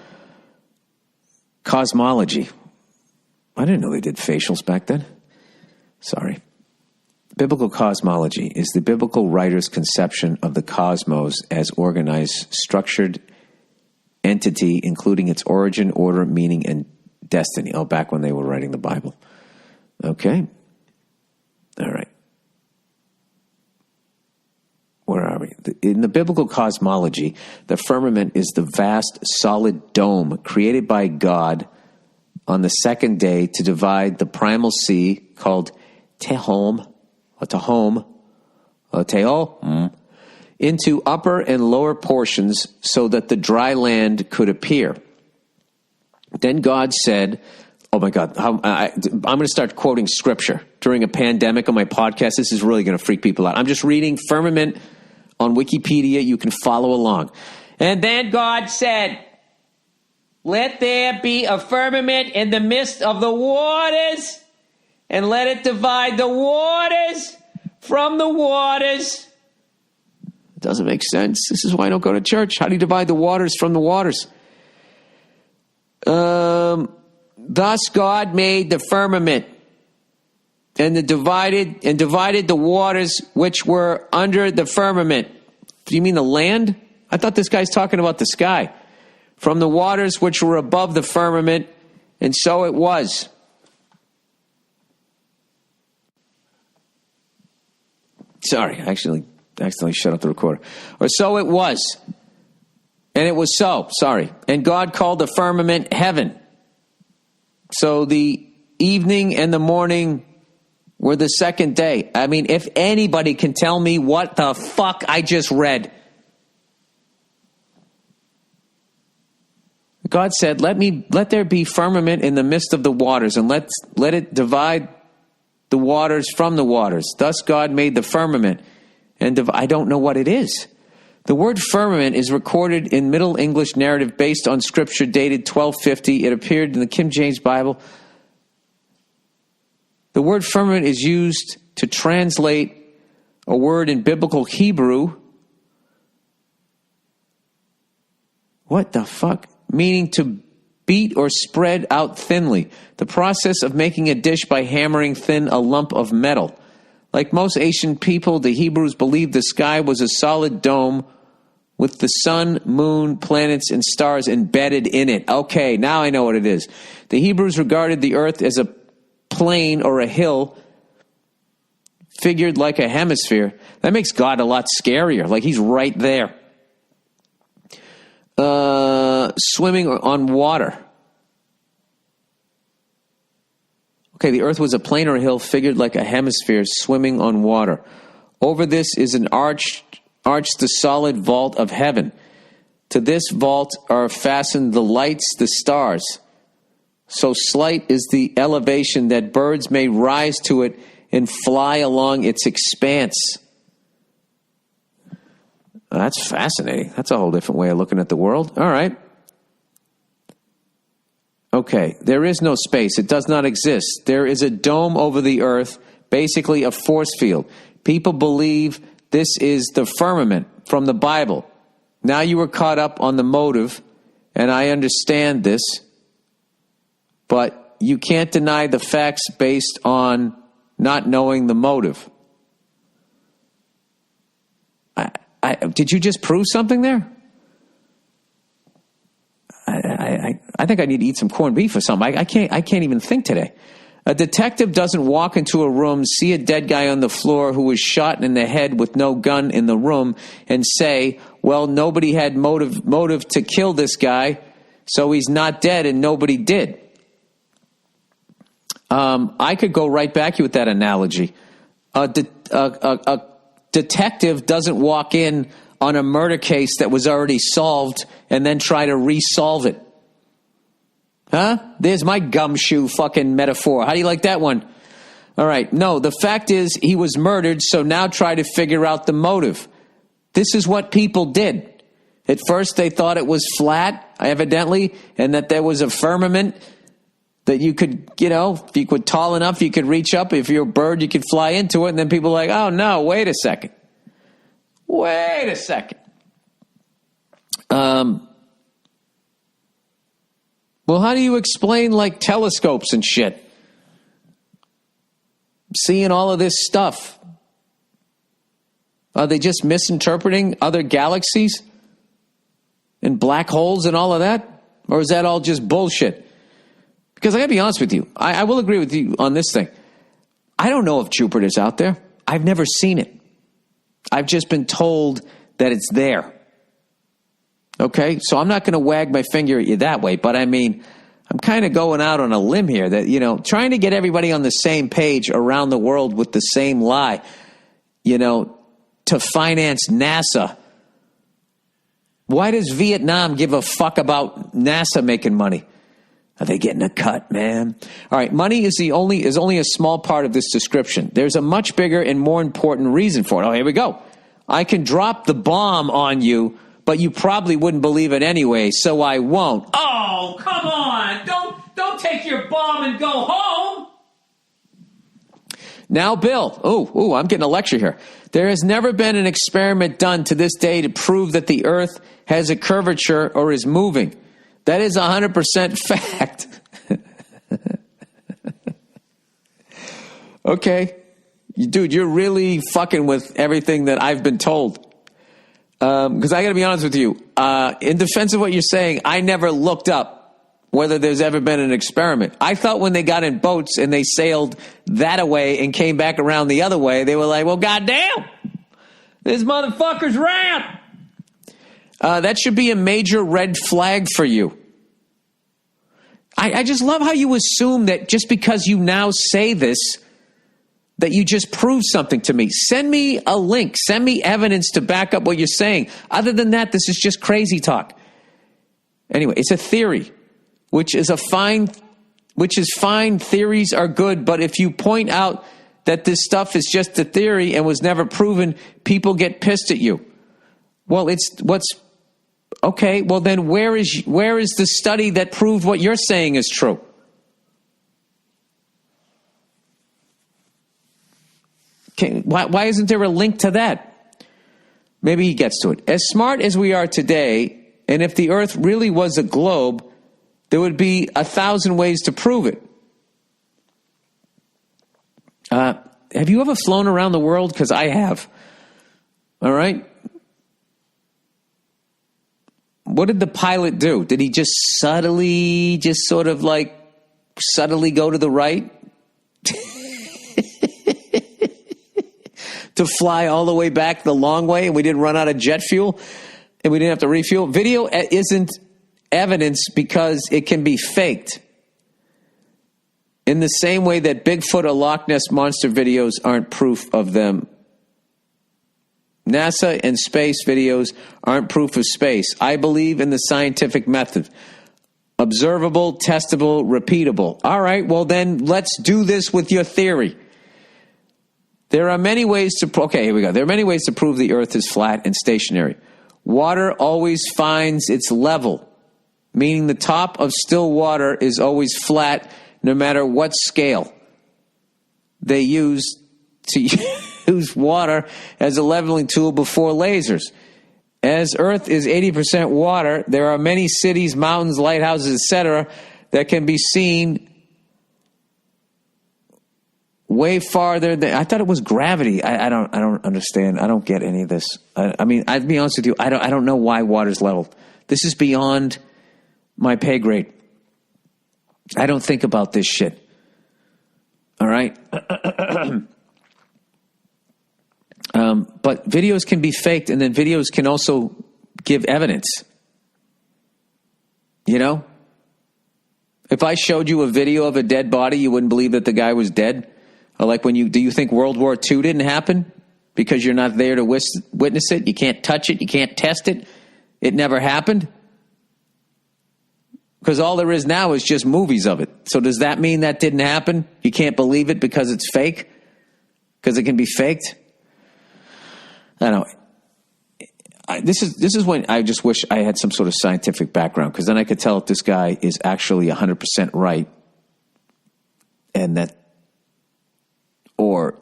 cosmology, I didn't know they did facials back then. Sorry. Biblical cosmology is the biblical writer's conception of the cosmos as organized, structured entity, including its origin, order, meaning, and destiny. Oh, back when they were writing the Bible. Okay. All right. Where are we? In the biblical cosmology, the firmament is the vast, solid dome created by God on the second day to divide the primal sea called Tehom, into upper and lower portions so that the dry land could appear. Then God said, oh my God, I'm going to start quoting scripture during a pandemic on my podcast. This is really going to freak people out. I'm just reading firmament on Wikipedia. You can follow along. And then God said, let there be a firmament in the midst of the waters, and let it divide the waters from the waters. It doesn't make sense. This is why I don't go to church. How do you divide the waters from the waters? Thus God made the firmament and divided the waters which were under the firmament. Do you mean the land? I thought this guy's talking about the sky. From the waters which were above the firmament, and so it was. Sorry, I accidentally shut off the recorder. Or so it was. And it was so. Sorry. And God called the firmament heaven. So the evening and the morning were the second day. I mean, if anybody can tell me what the fuck I just read. God said, let there be firmament in the midst of the waters, and let it divide the waters from the waters. Thus God made the firmament. And I don't know what it is. The word firmament is recorded in Middle English narrative based on scripture dated 1250. It appeared in the King James Bible. The word firmament is used to translate a word in biblical Hebrew. What the fuck? Meaning to beat or spread out thinly. The process of making a dish by hammering thin a lump of metal. Like most ancient people, the Hebrews believed the sky was a solid dome with the sun, moon, planets, and stars embedded in it. Okay, now I know what it is. The Hebrews regarded the earth as a plain or a hill figured like a hemisphere. That makes God a lot scarier, like he's right there. Swimming on water. Okay, the earth was a plain or a hill figured like a hemisphere swimming on water. Over this is an arched the solid vault of heaven. To this vault are fastened the lights, the stars. So slight is the elevation that birds may rise to it and fly along its expanse. That's fascinating. That's a whole different way of looking at the world. All right. Okay, there is no space. It does not exist. There is a dome over the earth, basically a force field. People believe this is the firmament from the Bible. Now you were caught up on the motive, and I understand this, but you can't deny the facts based on not knowing the motive. Did you just prove something there? I think I need to eat some corned beef or something. I can't even think today. A detective doesn't walk into a room, see a dead guy on the floor who was shot in the head with no gun in the room, and say, well, nobody had motive to kill this guy, so he's not dead, and nobody did. I could go right back with that analogy. A detective doesn't walk in on a murder case that was already solved and then try to resolve it. Huh? There's my gumshoe fucking metaphor. How do you like that one? All right. No, the fact is he was murdered, so now try to figure out the motive. This is what people did. At first they thought it was flat, evidently, and that there was a firmament that you could, if you were tall enough, you could reach up. If you're a bird, you could fly into it. And then people are like, oh, no, wait a second. Wait a second. Well, how do you explain, telescopes and shit? Seeing all of this stuff. Are they just misinterpreting other galaxies and black holes and all of that? Or is that all just bullshit? Because I got to be honest with you. I will agree with you on this thing. I don't know if Jupiter's out there. I've never seen it. I've just been told that it's there. Okay? So I'm not going to wag my finger at you that way. But I mean, I'm kind of going out on a limb here that, trying to get everybody on the same page around the world with the same lie, to finance NASA. Why does Vietnam give a fuck about NASA making money? Are they getting a cut, man? All right, money is only a small part of this description. There's a much bigger and more important reason for it. Oh, here we go. I can drop the bomb on you, but you probably wouldn't believe it anyway, so I won't. Oh, come on. Don't take your bomb and go home. Now, Bill. Oh, I'm getting a lecture here. There has never been an experiment done to this day to prove that the Earth has a curvature or is moving. That is 100% fact. Okay. Dude, you're really fucking with everything that I've been told. Because I got to be honest with you. In defense of what you're saying, I never looked up whether there's ever been an experiment. I thought when they got in boats and they sailed that away and came back around the other way, they were like, well, goddamn, this motherfucker's round. That should be a major red flag for you. I just love how you assume that just because you now say this, that you just proved something to me. Send me a link. Send me evidence to back up what you're saying. Other than that, this is just crazy talk. Anyway, it's a theory, which is fine. Theories are good, but if you point out that this stuff is just a theory and was never proven, people get pissed at you. Well, okay, well then where is the study that proved what you're saying is true? Okay, why isn't there a link to that? Maybe he gets to it. As smart as we are today, and if the Earth really was a globe, there would be 1,000 ways to prove it. Have you ever flown around the world? Because I have. All right. What did the pilot do? Did he just subtly go to the right? To fly all the way back the long way and we didn't run out of jet fuel and we didn't have to refuel? Video isn't evidence because it can be faked. In the same way that Bigfoot or Loch Ness Monster videos aren't proof of them. NASA and space videos aren't proof of space. I believe in the scientific method. Observable, testable, repeatable. All right, well then let's do this with your theory. There are many ways to... Okay, here we go. There are many ways to prove the Earth is flat and stationary. Water always finds its level, meaning the top of still water is always flat no matter what scale they use to use water as a leveling tool before lasers. As Earth is 80% water, there are many cities, mountains, lighthouses, etc., that can be seen way farther than... I thought it was gravity. I don't understand. I don't get any of this. I mean, I'd be honest with you. I don't know why water's level. This is beyond my pay grade. I don't think about this shit. All right? But videos can be faked, and then videos can also give evidence. You know? If I showed you a video of a dead body, you wouldn't believe that the guy was dead? Or like do you think World War II didn't happen? Because you're not there to witness it? You can't touch it? You can't test it? It never happened? Because all there is now is just movies of it. So does that mean that didn't happen? You can't believe it because it's fake? Because it can be faked? I don't know. This is when I just wish I had some sort of scientific background, because then I could tell if this guy is actually 100% right, and that, or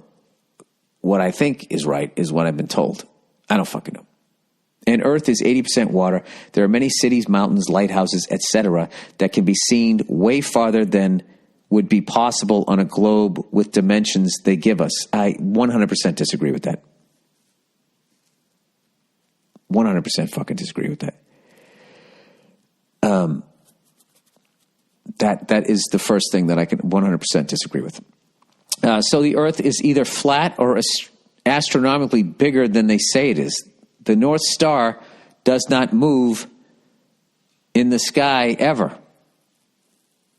what I think is right is what I've been told. I don't fucking know. And Earth is 80% water. There are many cities, mountains, lighthouses, etc., that can be seen way farther than would be possible on a globe with dimensions they give us. I 100% disagree with that. 100% fucking disagree with that. That is the first thing that I can 100% disagree with. So the Earth is either flat or astronomically bigger than they say it is. The North Star does not move in the sky ever.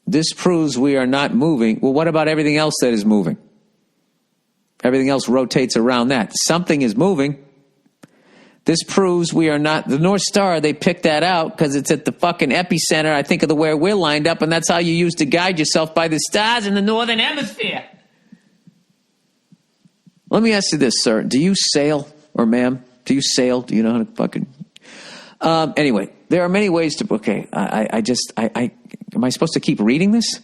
This proves we are not moving. Well, what about everything else that is moving? Everything else rotates around that. Something is moving. This proves we are not... The North Star, they picked that out because it's at the fucking epicenter, I think, of the where we're lined up, and that's how you use to guide yourself by the stars in the Northern Hemisphere. Let me ask you this, sir. Do you sail, or ma'am? Do you sail? Do you know how to fucking... Anyway, there are many ways to... Okay, am I supposed to keep reading this?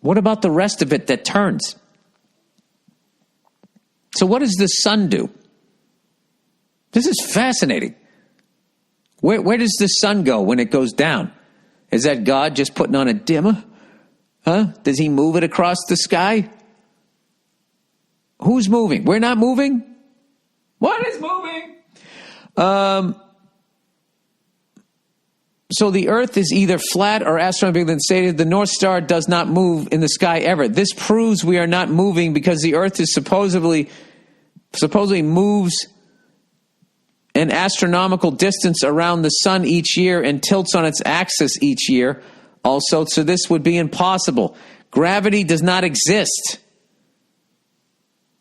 What about the rest of it that turns? So what does the sun do? This is fascinating. Where does the sun go when it goes down? Is that God just putting on a dimmer? Huh? Does he move it across the sky? Who's moving? We're not moving? What is moving? So the Earth is either flat or astronomically bigger than stated. The North Star does not move in the sky ever. This proves we are not moving because the Earth is supposedly moves an astronomical distance around the sun each year and tilts on its axis each year also, so this would be impossible. Gravity does not exist.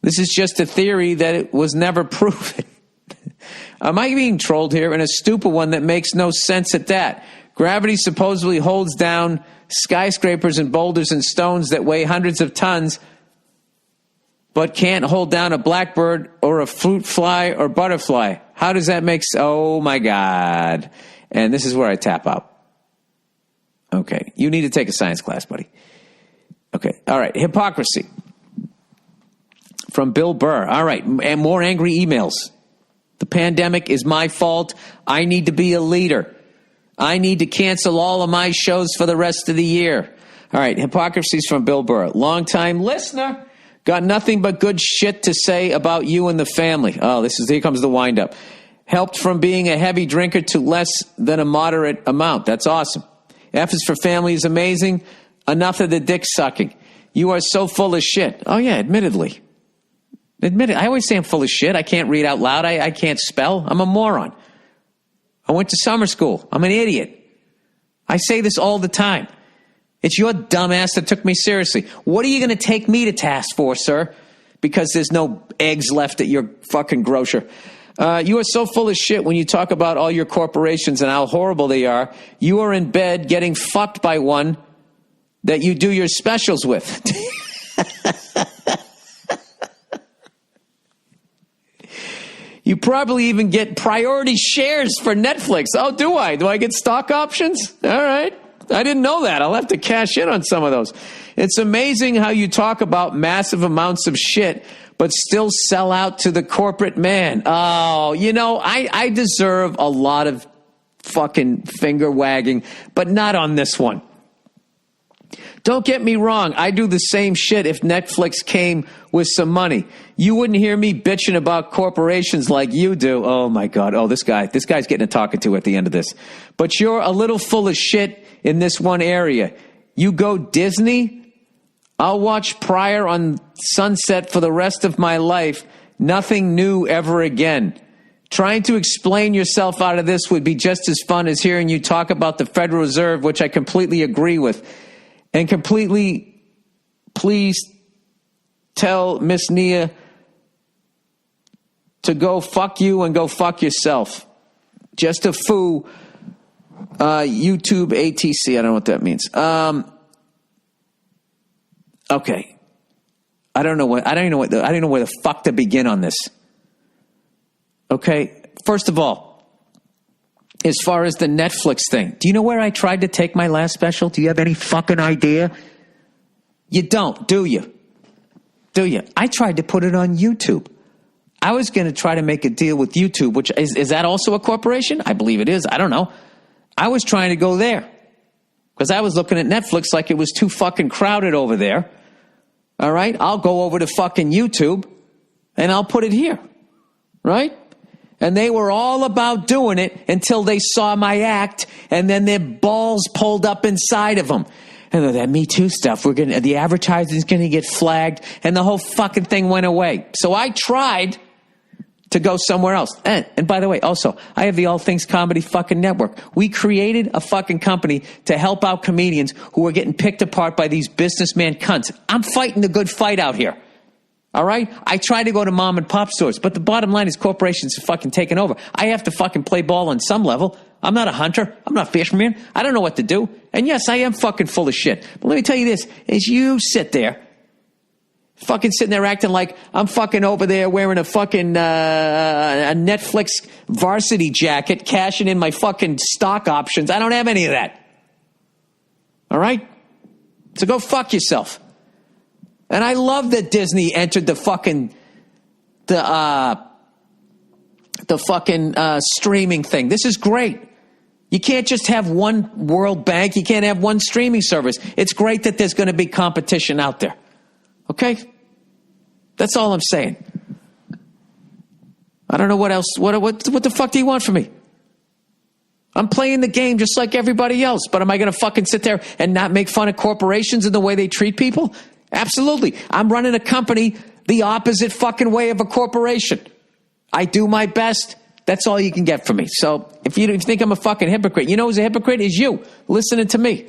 This is just a theory that it was never proven. Am I being trolled here? And a stupid one that makes no sense at that. Gravity supposedly holds down skyscrapers and boulders and stones that weigh hundreds of tons, but can't hold down a blackbird or a fruit fly or butterfly. How does that make sense? Oh, my God. And this is where I tap out. Okay. You need to take a science class, buddy. Okay. All right. Hypocrisy. From Bill Burr. All right. And more angry emails. The pandemic is my fault. I need to be a leader. I need to cancel all of my shows for the rest of the year. All right. Hypocrisy is from Bill Burr. Longtime listener. Got nothing but good shit to say about you and the family. Oh, here comes the wind-up. Helped from being a heavy drinker to less than a moderate amount. That's awesome. F is for family is amazing. Enough of the dick sucking. You are so full of shit. Oh, yeah, admittedly. I always say I'm full of shit. I can't read out loud. I can't spell. I'm a moron. I went to summer school. I'm an idiot. I say this all the time. It's your dumbass that took me seriously. What are you going to take me to task for, sir? Because there's no eggs left at your fucking grocer. You are so full of shit when you talk about all your corporations and how horrible they are. You are in bed getting fucked by one that you do your specials with. You probably even get priority shares for Netflix. Oh, do I? Do I get stock options? All right. I didn't know that. I'll have to cash in on some of those. It's amazing how you talk about massive amounts of shit, but still sell out to the corporate man. Oh, I deserve a lot of fucking finger wagging, but not on this one. Don't get me wrong. I do the same shit if Netflix came with some money. You wouldn't hear me bitching about corporations like you do. Oh my God. Oh, this guy's getting a talking to at the end of this. But you're a little full of shit in this one area. You go Disney, I'll watch Pryor on Sunset for the rest of my life. Nothing new ever again. Trying to explain yourself out of this would be just as fun as hearing you talk about the Federal Reserve, which I completely agree with. And completely, please tell Miss Nia to go fuck you and go fuck yourself. Just a foo. YouTube ATC. I don't know what that means. Okay. I don't know where the fuck to begin on this. Okay. First of all, as far as the Netflix thing, do you know where I tried to take my last special? Do you have any fucking idea? You don't, do you? Do you? I tried to put it on YouTube. I was going to try to make a deal with YouTube, which is that also a corporation? I believe it is. I don't know. I was trying to go there because I was looking at Netflix like it was too fucking crowded over there. All right. I'll go over to fucking YouTube and I'll put it here. Right. And they were all about doing it until they saw my act, and then their balls pulled up inside of them. And that Me Too stuff, the advertising's going to get flagged, and the whole fucking thing went away. So I tried to go somewhere else. And by the way, also, I have the All Things Comedy fucking network. We created a fucking company to help out comedians who are getting picked apart by these businessman cunts. I'm fighting the good fight out here. All right? I try to go to mom and pop stores, but the bottom line is corporations are fucking taking over. I have to fucking play ball on some level. I'm not a hunter. I'm not a fisherman. I don't know what to do. And yes, I am fucking full of shit. But let me tell you this, as you sit there, fucking sitting there acting like I'm fucking over there wearing a fucking a Netflix varsity jacket, cashing in my fucking stock options. I don't have any of that. All right? So go fuck yourself. And I love that Disney entered the fucking streaming thing. This is great. You can't just have one World Bank. You can't have one streaming service. It's great that there's going to be competition out there. Okay? That's all I'm saying. I don't know what else. What the fuck do you want from me? I'm playing the game just like everybody else. But am I going to fucking sit there and not make fun of corporations and the way they treat people? Absolutely. I'm running a company the opposite fucking way of a corporation. I do my best. That's all you can get from me. So if you think I'm a fucking hypocrite, you know who's a hypocrite is you listening to me.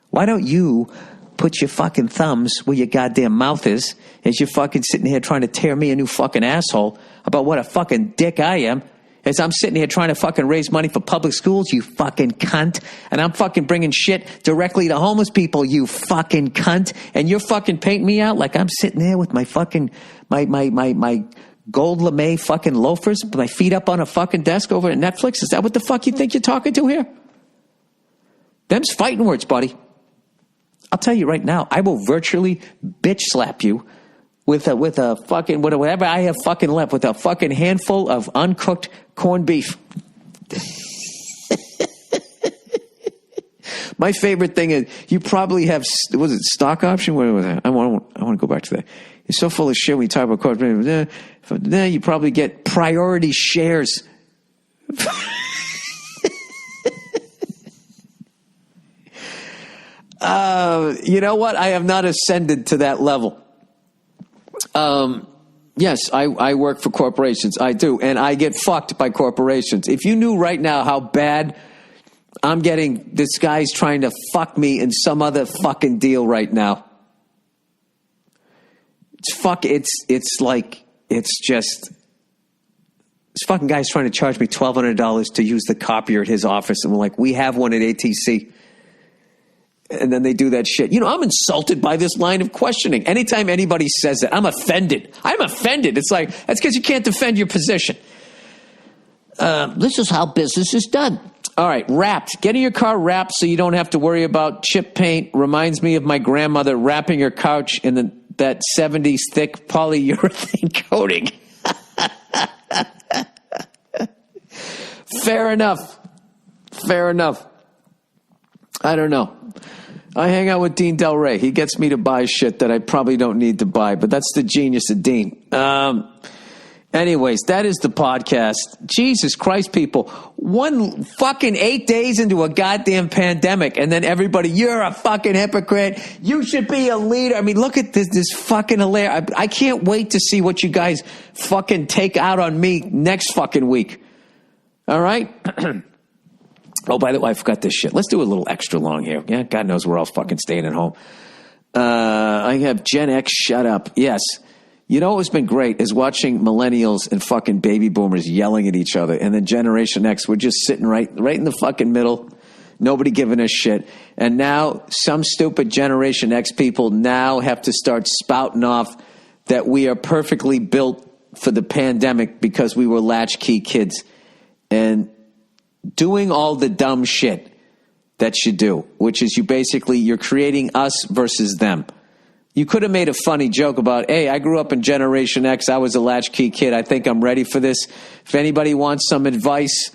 Why don't you put your fucking thumbs where your goddamn mouth is as you're fucking sitting here trying to tear me a new fucking asshole about what a fucking dick I am as I'm sitting here trying to fucking raise money for public schools, you fucking cunt. And I'm fucking bringing shit directly to homeless people, you fucking cunt. And you're fucking painting me out like I'm sitting there with my fucking, my gold lame fucking loafers, with my feet up on a fucking desk over at Netflix. Is that what the fuck you think you're talking to here? Them's fighting words, buddy. I'll tell you right now, I will virtually bitch slap you with a fucking, whatever I have fucking left, with a fucking handful of uncooked corned beef. My favorite thing is, you probably have, was it stock option? What was that? I want to go back to that. You're so full of shit when you talk about corporate. Then you probably get priority shares. You know what? I have not ascended to that level. Yes, I work for corporations. I do. And I get fucked by corporations. If you knew right now how bad I'm getting, this guy's trying to fuck me in some other fucking deal right now. It's like, it's just, this fucking guy's trying to charge me $1,200 to use the copier at his office. And we're like, we have one at ATC. And then they do that shit. You know, I'm insulted by this line of questioning. Anytime anybody says that, I'm offended. I'm offended. It's like, that's because you can't defend your position. This is how business is done. All right, wrapped. Getting your car wrapped so you don't have to worry about chip paint reminds me of my grandmother wrapping her couch in that 70s thick polyurethane coating. Fair enough. I don't know. I hang out with Dean Del Rey. He gets me to buy shit that I probably don't need to buy, but that's the genius of Dean. Anyways, that is the podcast. Jesus Christ, people. One fucking 8 days into a goddamn pandemic, and then everybody, you're a fucking hypocrite. You should be a leader. I mean, look at this fucking hilarious. I can't wait to see what you guys fucking take out on me next fucking week. All right? Oh, by the way, I forgot this shit. Let's do a little extra long here. Yeah, God knows we're all fucking staying at home. I have Gen X shut up. Yes. You know what's been great is watching millennials and fucking baby boomers yelling at each other. And then Generation X, we're just sitting right in the fucking middle. Nobody giving a shit. And now some stupid Generation X people now have to start spouting off that we are perfectly built for the pandemic because we were latchkey kids. And doing all the dumb shit that you do, which is you're creating us versus them. You could have made a funny joke about, hey, I grew up in Generation X. I was a latchkey kid. I think I'm ready for this. If anybody wants some advice,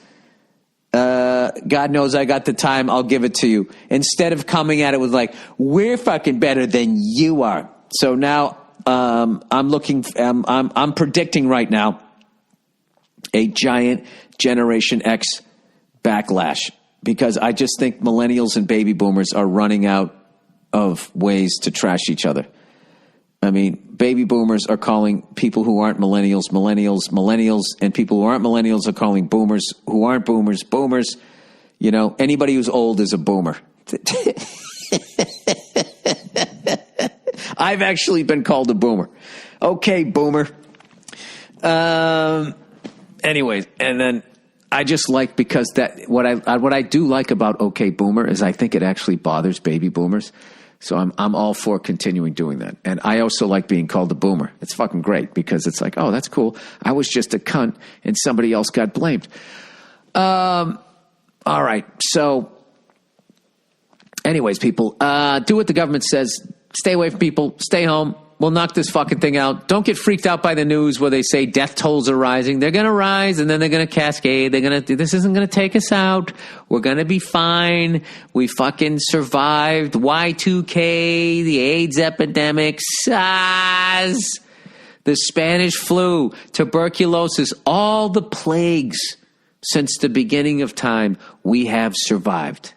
God knows I got the time. I'll give it to you. Instead of coming at it with like, we're fucking better than you are. So now I'm predicting right now a giant Generation X backlash because I just think millennials and baby boomers are running out of ways to trash each other. I mean, baby boomers are calling people who aren't millennials, and people who aren't millennials are calling boomers who aren't boomers. You know, anybody who's old is a boomer. I've actually been called a boomer. Okay, boomer. Anyways, and then I just like because what I do like about Okay Boomer is I think it actually bothers baby boomers. So I'm all for continuing doing that. And I also like being called a boomer. It's fucking great because it's like, oh, that's cool. I was just a cunt and somebody else got blamed. All right. So anyways, people, do what the government says. Stay away from people. Stay home. We'll knock this fucking thing out. Don't get freaked out by the news where they say death tolls are rising. They're going to rise and then they're going to cascade. This isn't going to take us out. We're going to be fine. We fucking survived Y2K, the AIDS epidemic, SARS, the Spanish flu, tuberculosis, all the plagues since the beginning of time. We have survived.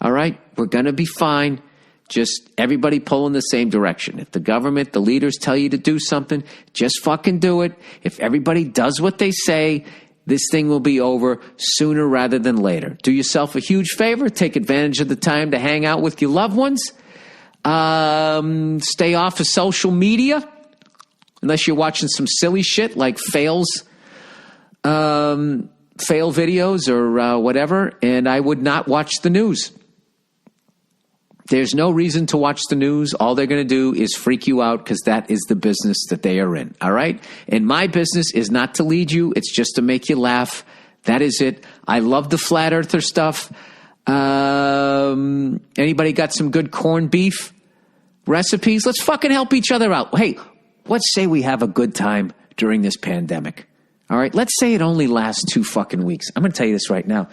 All right? We're going to be fine. Just everybody pull in the same direction. If the government, the leaders tell you to do something, just fucking do it. If everybody does what they say, this thing will be over sooner rather than later. Do yourself a huge favor. Take advantage of the time to hang out with your loved ones. Stay off of social media. Unless you're watching some silly shit like fail videos or whatever. And I would not watch the news. There's no reason to watch the news. All they're going to do is freak you out because that is the business that they are in. All right? And my business is not to lead you. It's just to make you laugh. That is it. I love the flat earther stuff. Anybody got some good corned beef recipes? Let's fucking help each other out. Hey, let's say we have a good time during this pandemic. All right? Let's say it only lasts 2 fucking weeks. I'm going to tell you this right now.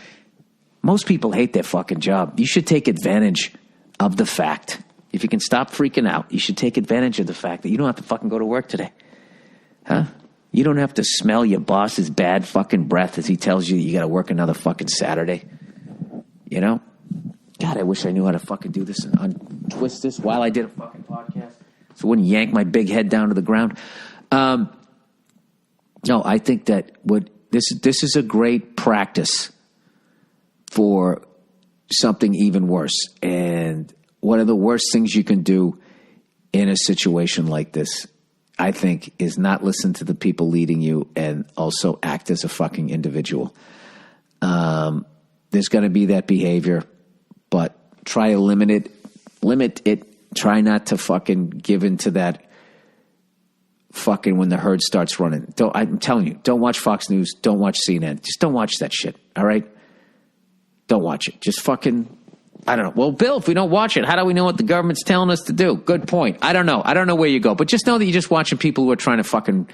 Most people hate their fucking job. You should take advantage of the fact, if you can stop freaking out, you should take advantage of the fact that you don't have to fucking go to work today. Huh? You don't have to smell your boss's bad fucking breath as he tells you you got to work another fucking Saturday. You know? God, I wish I knew how to fucking do this and untwist this while I did a fucking podcast so it wouldn't yank my big head down to the ground. No, I think that this is a great practice for something even worse. And one of the worst things you can do in a situation like this, I think, is not listen to the people leading you and also act as a fucking individual. There's going to be that behavior, but try to limit it. Try not to fucking give into that fucking when the herd starts running. I'm telling you, don't watch Fox News. Don't watch CNN. Just don't watch that shit. All right? Don't watch it. Just fucking, I don't know. Well, Bill, if we don't watch it, how do we know what the government's telling us to do? Good point. I don't know. I don't know where you go. But just know that you're just watching people who are trying to fucking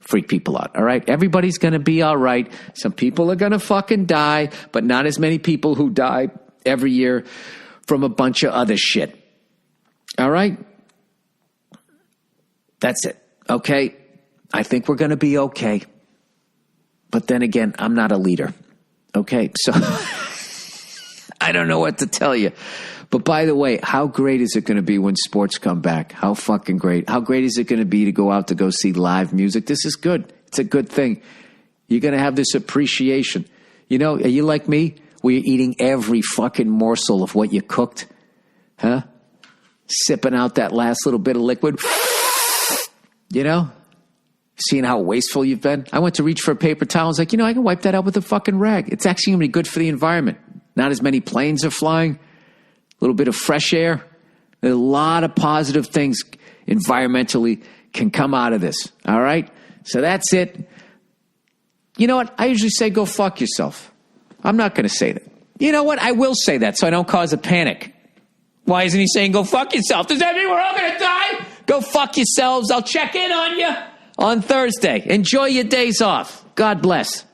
freak people out. All right? Everybody's going to be all right. Some people are going to fucking die, but not as many people who die every year from a bunch of other shit. All right? That's it. Okay? I think we're going to be okay. But then again, I'm not a leader. Okay? So I don't know what to tell you. But by the way, how great is it going to be when sports come back? How fucking great. How great is it going to be to go out to go see live music? This is good. It's a good thing. You're going to have this appreciation. You know, are you like me? Where you're eating every fucking morsel of what you cooked? Huh? Sipping out that last little bit of liquid. You know? Seeing how wasteful you've been. I went to reach for a paper towel. I was like, I can wipe that out with a fucking rag. It's actually going to be good for the environment. Not as many planes are flying. A little bit of fresh air. A lot of positive things environmentally can come out of this. All right? So that's it. You know what? I usually say go fuck yourself. I'm not going to say that. You know what? I will say that so I don't cause a panic. Why isn't he saying go fuck yourself? Does that mean we're all going to die? Go fuck yourselves. I'll check in on you on Thursday. Enjoy your days off. God bless.